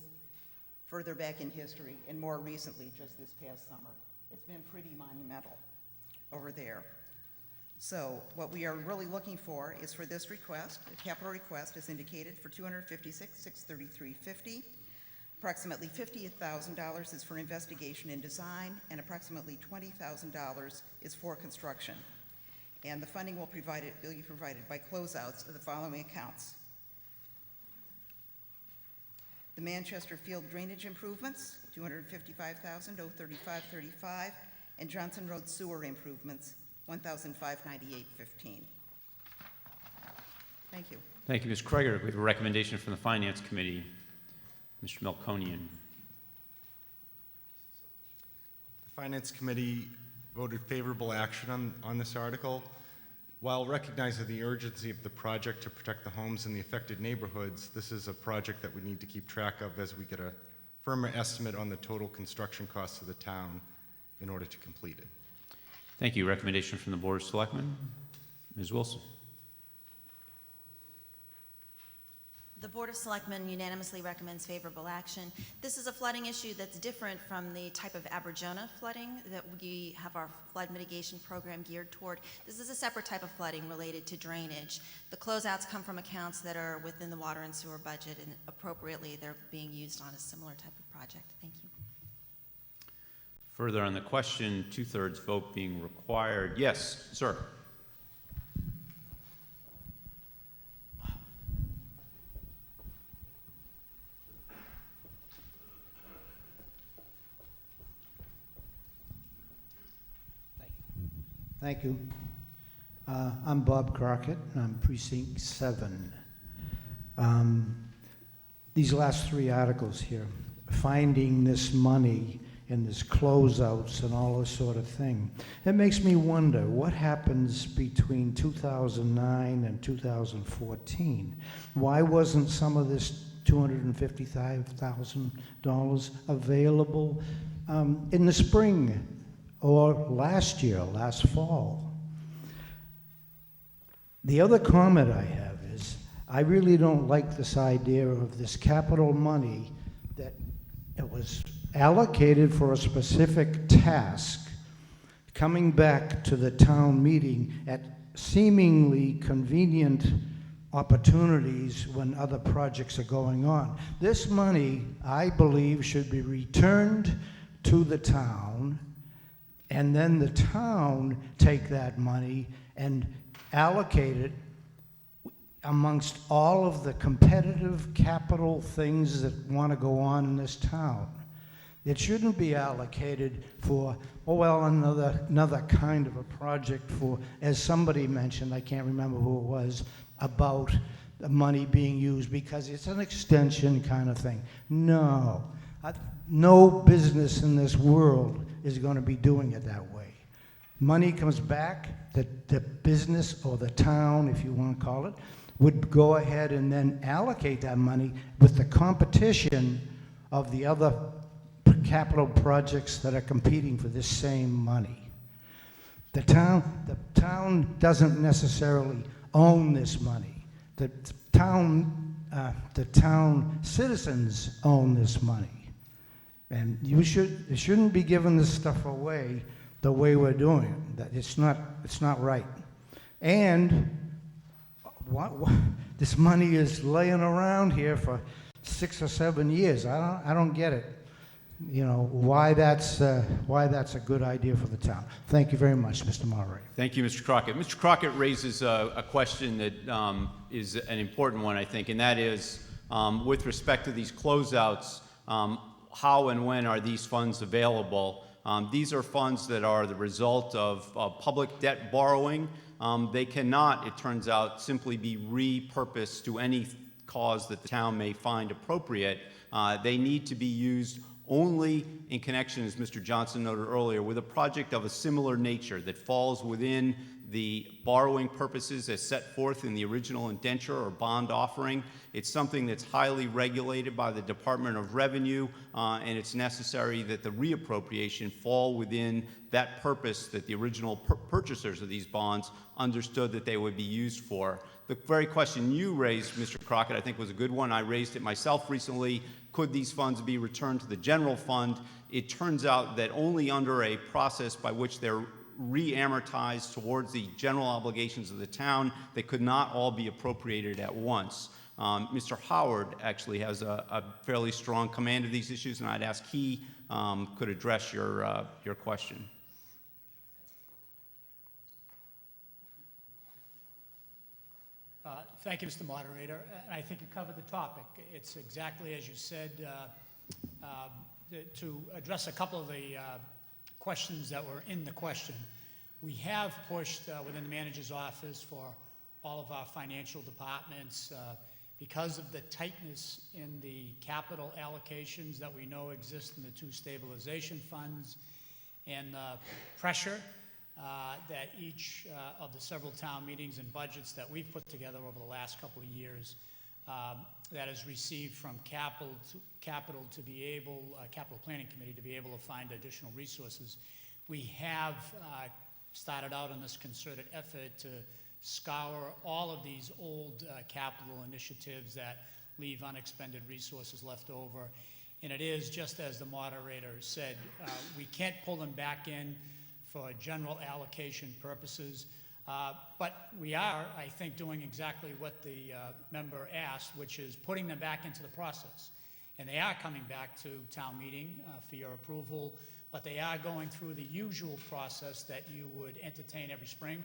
further back in history and more recently, just this past summer. It's been pretty monumental over there. So what we are really looking for is for this request, the capital request is indicated for $256,633.50. Approximately $50,000 is for investigation and design, and approximately $20,000 is for construction. And the funding will be provided by closeouts of the following accounts: the Manchester Field drainage improvements, $255,035.35, and Johnson Road sewer improvements, $1,598.15. Thank you. Thank you, Ms. Kreger. We have a recommendation from the Finance Committee. Mr. Melkonian. The Finance Committee voted favorable action on this article. While recognizing the urgency of the project to protect the homes in the affected neighborhoods, this is a project that we need to keep track of as we get a firmer estimate on the total construction costs of the town in order to complete it. Thank you. Recommendation from the Board of Selectmen. Ms. Wilson. The Board of Selectmen unanimously recommends favorable action. This is a flooding issue that's different from the type of Abergona flooding that we have our flood mitigation program geared toward. This is a separate type of flooding related to drainage. The closeouts come from accounts that are within the water and sewer budget, and appropriately they're being used on a similar type of project. Thank you. Further on the question, 2/3 vote being required. Yes, sir. Thank you. I'm Bob Crockett. I'm Precinct 7. These last 3 articles here, finding this money and this closeouts and all this sort of thing, it makes me wonder what happens between 2009 and 2014. Why wasn't some of this $255,000 available in the spring or last year, last fall? The other comment I have is I really don't like this idea of this capital money that it was allocated for a specific task coming back to the town meeting at seemingly convenient opportunities when other projects are going on. This money, I believe, should be returned to the town, and then the town take that money and allocate it amongst all of the competitive capital things that want to go on in this town. It shouldn't be allocated for, oh, well, another kind of a project for, as somebody mentioned, I can't remember who it was, about the money being used because it's an extension kind of thing. No. No business in this world is going to be doing it that way. Money comes back, the business or the town, if you want to call it, would go ahead and then allocate that money with the competition of the other capital projects that are competing for this same money. The town doesn't necessarily own this money. The town citizens own this money. And it shouldn't be giving this stuff away the way we're doing it. That it's not right. And this money is laying around here for 6 or 7 years. I don't get it. You know why that's a good idea for the town. Thank you very much, Mr. Moderator. Thank you, Mr. Crockett. Mr. Crockett raises a question that is an important one, I think, and that is with respect to these closeouts, how and when are these funds available? These are funds that are the result of public debt borrowing. They cannot, it turns out, simply be repurposed to any cause that the town may find appropriate. They need to be used only in connection, as Mr. Johnson noted earlier, with a project of a similar nature that falls within the borrowing purposes as set forth in the original indenture or bond offering. It's something that's highly regulated by the Department of Revenue, and it's necessary that the reappropriation fall within that purpose that the original purchasers of these bonds understood that they would be used for. The very question you raised, Mr. Crockett, I think was a good one. I raised it myself recently. Could these funds be returned to the general fund? It turns out that only under a process by which they're re-amortized towards the general obligations of the town, they could not all be appropriated at once. Mr. Howard actually has a fairly strong command of these issues, and I'd ask he could address your question. Thank you, Mr. Moderator. I think you covered the topic. It's exactly as you said. To address a couple of the questions that were in the question, we have pushed within the manager's office for all of our financial departments because of the tightness in the capital allocations that we know exist in the 2 stabilization funds and pressure that each of the several town meetings and budgets that we've put together over the last couple of years that is received from capital to be able, capital planning committee to be able to find additional resources. We have started out on this concerted effort to scour all of these old capital initiatives that leave unexpended resources left over. And it is, just as the moderator said, we can't pull them back in for general allocation purposes, but we are, I think, doing exactly what the member asked, which is putting them back into the process. And they are coming back to town meeting for your approval, but they are going through the usual process that you would entertain every spring,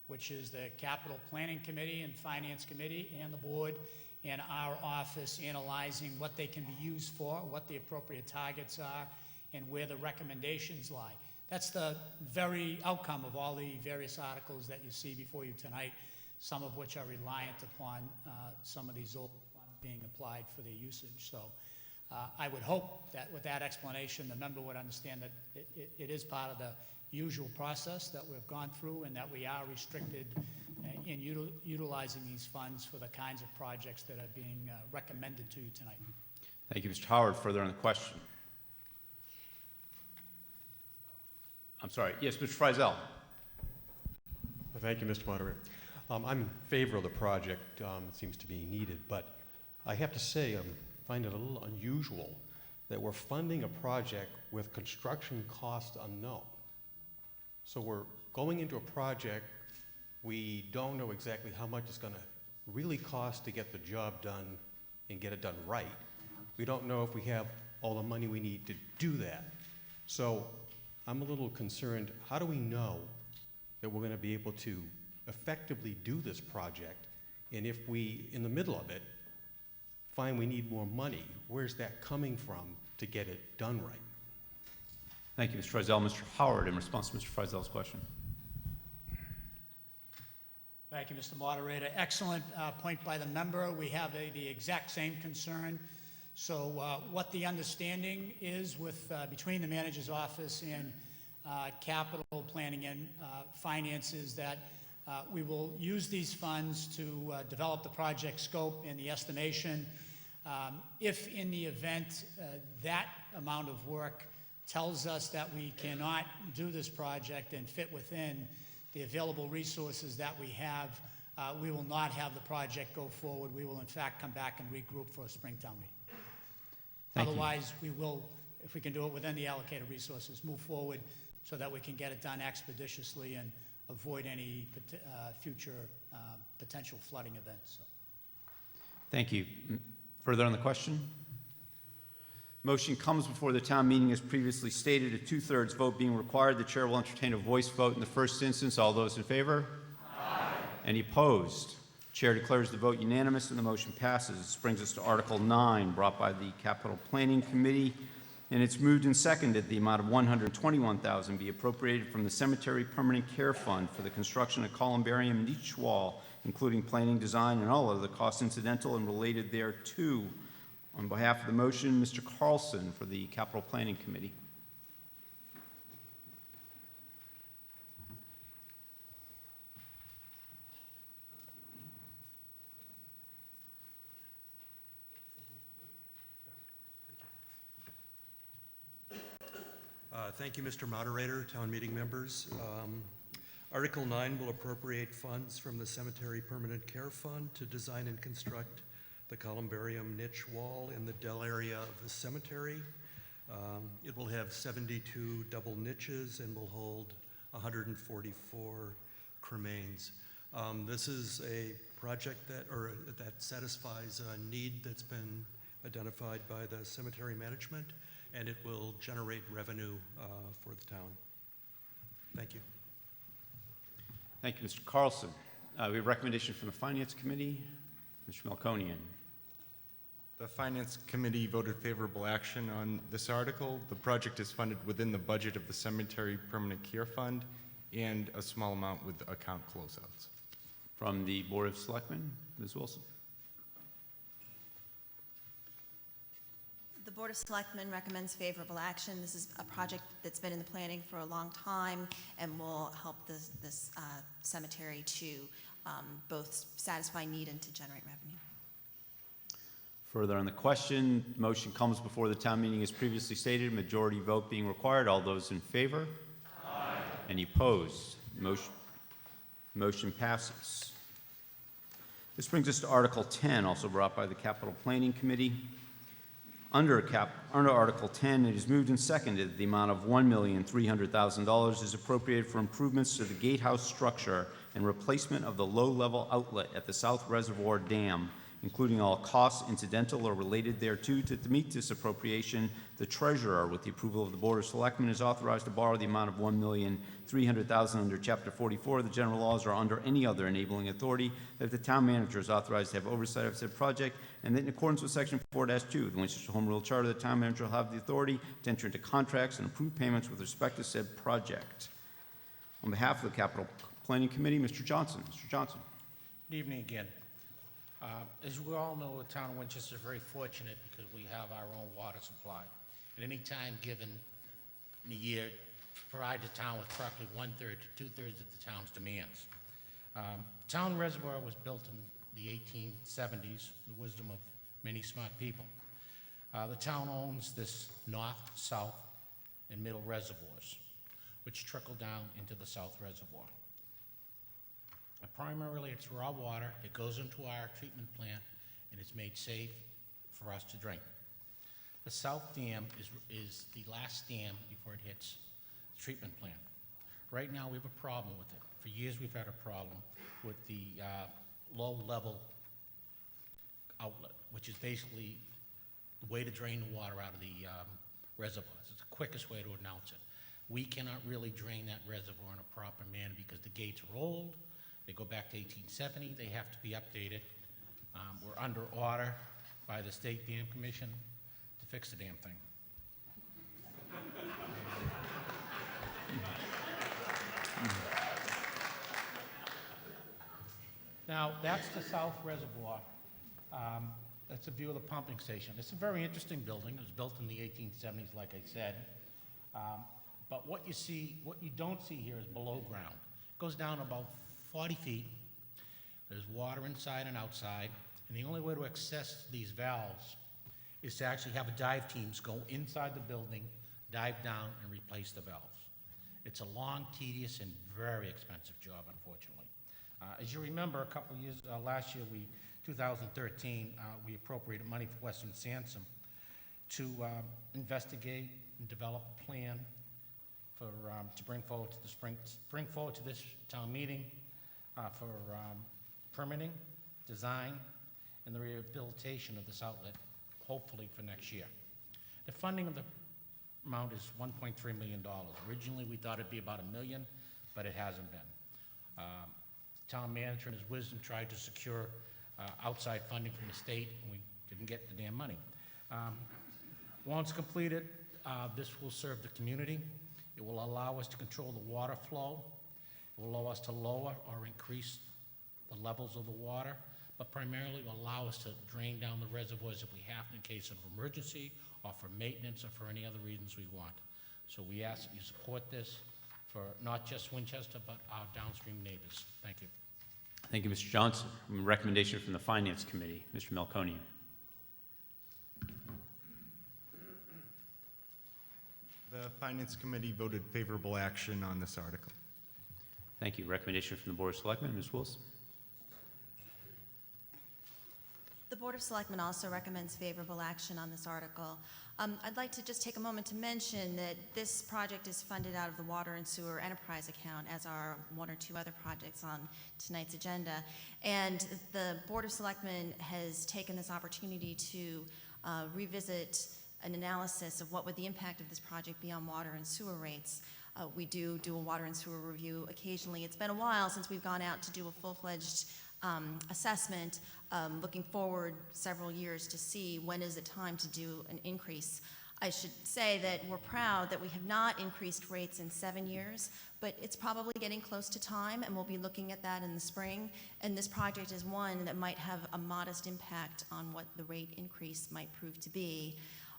which is the Capital Planning Committee and Finance Committee and the board and our office analyzing what they can be used for, what the appropriate targets are, and where the recommendations lie. That's the very outcome of all the various articles that you see before you tonight, some of which are reliant upon some of these old funds being applied for their usage. So I would hope that with that explanation, the member would understand that it is part of the usual process that we've gone through and that we are restricted in utilizing these funds for the kinds of projects that are being recommended to you tonight. Thank you, Mr. Howard. Further on the question? I'm sorry. Yes, Mr. Friesel. Thank you, Mr. Moderator. I'm in favor of the project. It seems to be needed, but I have to say I find it a little unusual that we're funding a project with construction costs unknown. So we're going into a project, we don't know exactly how much it's going to really cost to get the job done and get it done right. We don't know if we have all the money we need to do that. So I'm a little concerned, how do we know that we're going to be able to effectively do this project? And if we, in the middle of it, find we need more money, where's that coming from to get it done right? Thank you, Mr. Friesel. Mr. Howard, in response to Mr. Friesel's question. Thank you, Mr. Moderator. Excellent point by the member. We have the exact same concern. So what the understanding is with between the manager's office and capital planning and finance is that we will use these funds to develop the project scope and the estimation. If in the event that amount of work tells us that we cannot do this project and fit within the available resources that we have, we will not have the project go forward. We will, in fact, come back and regroup for a Springtown meeting. Otherwise, we will, if we can do it within the allocated resources, move forward so that we can get it done expeditiously and avoid any future potential flooding events. So. Thank you. Further on the question? Motion comes before the town meeting as previously stated. A 2/3 vote being required, the chair will entertain a voice vote in the first instance. All those in favor? Aye. Any opposed? Chair declares the vote unanimous and the motion passes. This brings us to Article 9, brought by the Capital Planning Committee, and it's moved and seconded the amount of $121,000 be appropriated from the Cemetery Permanent Care Fund for the construction of columbarium niche wall, including planning, design, and all other costs incidental and related thereto. On behalf of the motion, Mr. Carlson for the Capital Planning Committee. Thank you, Mr. Moderator, town meeting members. Article 9 will appropriate funds from the Cemetery Permanent Care Fund to design and construct the columbarium niche wall in the Dell area of the cemetery. It will have 72 double niches and will hold 144 cremains. This is a project that satisfies a need that's been identified by the cemetery management, and it will generate revenue for the town. Thank you. Thank you, Mr. Carlson. We have a recommendation from the Finance Committee. Mr. Melkonian. The Finance Committee voted favorable action on this article. The project is funded within the budget of the Cemetery Permanent Care Fund and a small amount with account closeouts. From the Board of Selectmen, Ms. Wilson. The Board of Selectmen recommends favorable action. This is a project that's been in the planning for a long time and will help this cemetery to both satisfy need and to generate revenue. Further on the question, motion comes before the town meeting as previously stated, majority vote being required. All those in favor? Aye. Any opposed? Motion passes. This brings us to Article 10, also brought by the Capital Planning Committee. Under Article 10, it is moved and seconded that the amount of $1,300,000 is appropriated for improvements to the gatehouse structure and replacement of the low-level outlet at the South Reservoir Dam, including all costs incidental or related thereto. To meet this appropriation, the treasurer, with the approval of the Board of Selectmen, is authorized to borrow the amount of $1,300,000 under Chapter 44 of the general laws or under any other enabling authority, that the town manager is authorized to have oversight of said project, and that in accordance with Section 4-2 of the Winchester Home Rule Charter, the town manager will have the authority to enter into contracts and approve payments with respect to said project. On behalf of the Capital Planning Committee, Mr. Johnson. Mr. Johnson. Good evening again. As we all know, the town of Winchester is very fortunate because we have our own water supply. At any time given in a year, provide the town with practically 1/3 to 2/3 of the town's demands. Town reservoir was built in the 1870s, the wisdom of many smart people. The town owns this north, south, and middle reservoirs, which trickle down into the south reservoir. Primarily, it's raw water. It goes into our treatment plant, and it's made safe for us to drink. The south dam is the last dam before it hits the treatment plant. Right now, we have a problem with it. For years, we've had a problem with the low-level outlet, which is basically the way to drain the water out of the reservoirs. It's the quickest way to announce it. We cannot really drain that reservoir in a proper manner because the gates are old. They go back to 1870. They have to be updated. We're under order by the State Dam Commission to fix the damn thing. Now, that's the South Reservoir. That's a view of the pumping station. It's a very interesting building. It was built in the 1870s, like I said. But what you don't see here is below ground. It goes down about 40 feet. There's water inside and outside, and the only way to access these valves is to actually have dive teams go inside the building, dive down, and replace the valves. It's a long, tedious, and very expensive job, unfortunately. As you remember, a couple of years, last year, 2013, we appropriated money for Western Sansum to investigate and develop a plan to bring forward to this town meeting for permitting, design, and the rehabilitation of this outlet, hopefully for next year. The funding of the amount is $1.3 million. Originally, we thought it'd be about $1 million, but it hasn't been. Town manager, in his wisdom, tried to secure outside funding from the state, and we didn't get the damn money. Once completed, this will serve the community. It will allow us to control the water flow. It will allow us to lower or increase the levels of the water, but primarily will allow us to drain down the reservoirs if we have to in case of emergency or for maintenance or for any other reasons we want. So we ask that you support this for not just Winchester, but our downstream neighbors. Thank you. Thank you, Mr. Johnson. Recommendation from the Finance Committee, Mr. Melconian. The Finance Committee voted favorable action on this article. Thank you. Recommendation from the Board of Selectmen, Ms. Wilson. The Board of Selectmen also recommends favorable action on this article. I'd like to just take a moment to mention that this project is funded out of the Water and Sewer Enterprise account, as are one or two other projects on tonight's agenda. And the Board of Selectmen has taken this opportunity to revisit an analysis of what would the impact of this project be on water and sewer rates. We do a water and sewer review occasionally. It's been a while since we've gone out to do a full-fledged assessment, looking forward several years to see when is it time to do an increase. I should say that we're proud that we have not increased rates in 7 years, but it's probably getting close to time, and we'll be looking at that in the spring. And this project is one that might have a modest impact on what the rate increase might prove to be.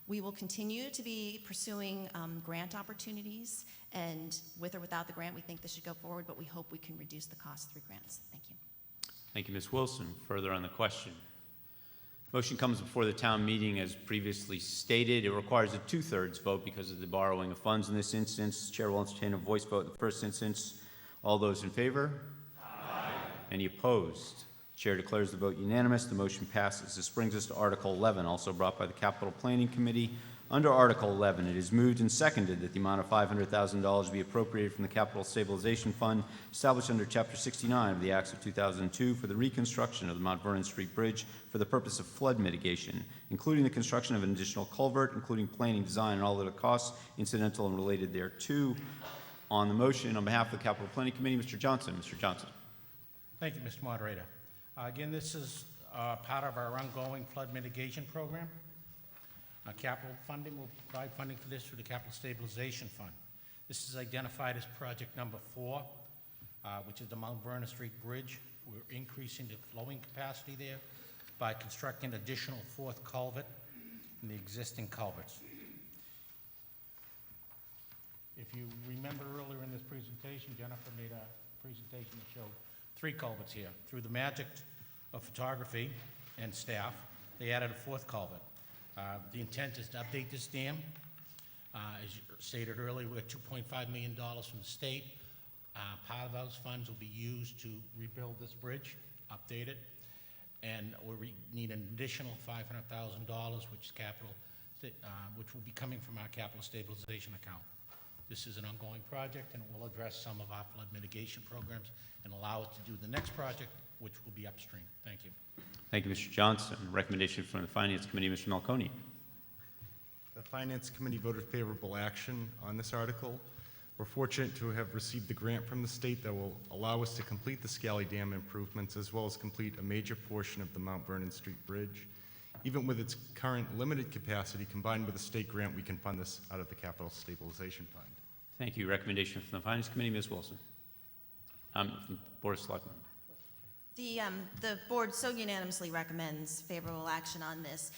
We will continue to be pursuing grant opportunities, and with or without the grant, we think this should go forward, but we hope we can reduce the cost through grants. Thank you. Thank you, Ms. Wilson. Further on the question. Motion comes before the town meeting as previously stated. It requires a 2/3 vote because of the borrowing of funds in this instance. Chair will entertain a voice vote in the first instance. All those in favor? Aye. Any opposed? Chair declares the vote unanimous. The motion passes. This brings us to Article 11, also brought by the Capital Planning Committee. Under Article 11, it is moved and seconded that the amount of $500,000 be appropriated from the Capital Stabilization Fund established under Chapter 69 of the Acts of 2002 for the reconstruction of the Mount Vernon Street Bridge for the purpose of flood mitigation, including the construction of an additional culvert, including planning, design, and all other costs incidental and related thereto. On the motion, on behalf of the Capital Planning Committee, Mr. Johnson. Mr. Johnson. Thank you, Mr. Moderator. Again, this is part of our ongoing flood mitigation program. Capital funding will provide funding for this through the Capital Stabilization Fund. This is identified as project number 4, which is the Mount Vernon Street Bridge. We're increasing the flowing capacity there by constructing an additional 4th culvert in the existing culverts. If you remember earlier in this presentation, Jennifer made a presentation that showed 3 culverts here. Through the magic of photography and staff, they added a 4th culvert. The intent is to update this dam. As stated earlier, we got $2.5 million from the state. Part of those funds will be used to rebuild this bridge, update it, and we need an additional $500,000, which will be coming from our capital stabilization account. This is an ongoing project, and it will address some of our flood mitigation programs and allow us to do the next project, which will be upstream. Thank you. Thank you, Mr. Johnson. Recommendation from the Finance Committee, Mr. Malconey. The Finance Committee voted favorable action on this article. We're fortunate to have received the grant from the state that will allow us to complete the Scally Dam improvements as well as complete a major portion of the Mount Vernon Street Bridge. Even with its current limited capacity, combined with the state grant, we can fund this out of the Capital Stabilization Fund. Thank you. Recommendation from the Finance Committee, Ms. Wilson. From Board of Selectmen. The board so unanimously recommends favorable action on this.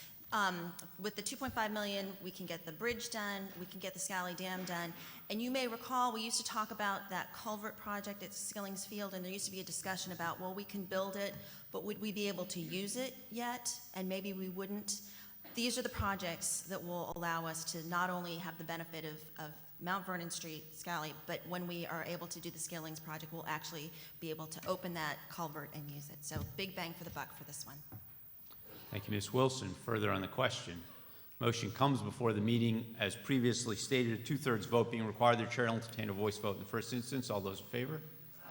With the $2.5 million, we can get the bridge done, we can get the Scally Dam done. And you may recall, we used to talk about that culvert project at Skilling's Field, and there used to be a discussion about, well, we can build it, but would we be able to use it yet? And maybe we wouldn't. These are the projects that will allow us to not only have the benefit of Mount Vernon Street, Scally, but when we are able to do the Skilling's project, we'll actually be able to open that culvert and use it. So big bang for the buck for this one. Thank you, Ms. Wilson. Further on the question. Motion comes before the meeting as previously stated, a 2/3 vote being required. The chair will entertain a voice vote in the first instance. All those in favor?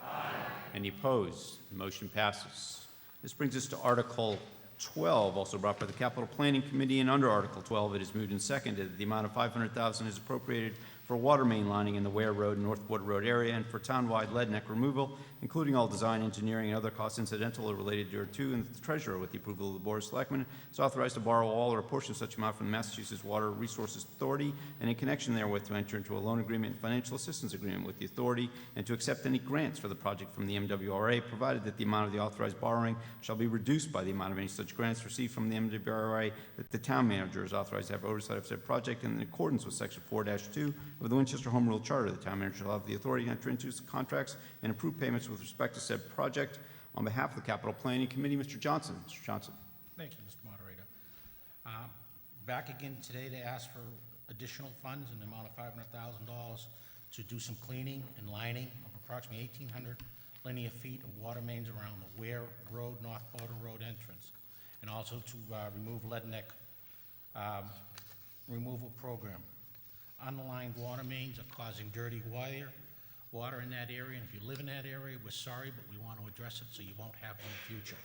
Aye. Any opposed? The motion passes. This brings us to Article 12, also brought by the Capital Planning Committee, and under Article 12, it is moved and seconded that the amount of $500,000 is appropriated for water main lining in the Ware Road and North Wood Road area and for townwide lead neck removal, including all design, engineering, and other costs incidental or related thereto, and the treasurer, with the approval of the Board of Selectmen, is authorized to borrow all or a portion of such amount from the Massachusetts Water Resources Authority, and in connection therewith to enter into a loan agreement and financial assistance agreement with the authority, and to accept any grants for the project from the MWRA, provided that the amount of the authorized borrowing shall be reduced by the amount of any such grants received from the MWRA, that the town manager is authorized to have oversight of said project, and in accordance with Section 4-2 of the Winchester Home Rule Charter, the town manager shall have the authority to enter into contracts and approve payments with respect to said project. On behalf of the Capital Planning Committee, Mr. Johnson. Mr. Johnson. Thank you, Mr. Moderator. Back again today to ask for additional funds in the amount of $500,000 to do some cleaning and lining of approximately 1,800 linear feet of water mains around the Ware Road, North Border Road entrance, and also to remove lead neck removal program. Unlined water mains are causing dirty water in that area, and if you live in that area, we're sorry, but we want to address it so you won't have it in the future.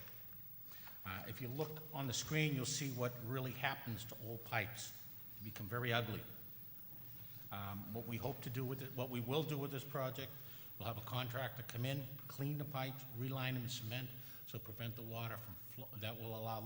If you look on the screen, you'll see what really happens to old pipes. They become very ugly. What we hope to do with it, what we will do with this project, we'll have a contractor come in, clean the pipes, reline them in cement, so prevent the water from that will allow the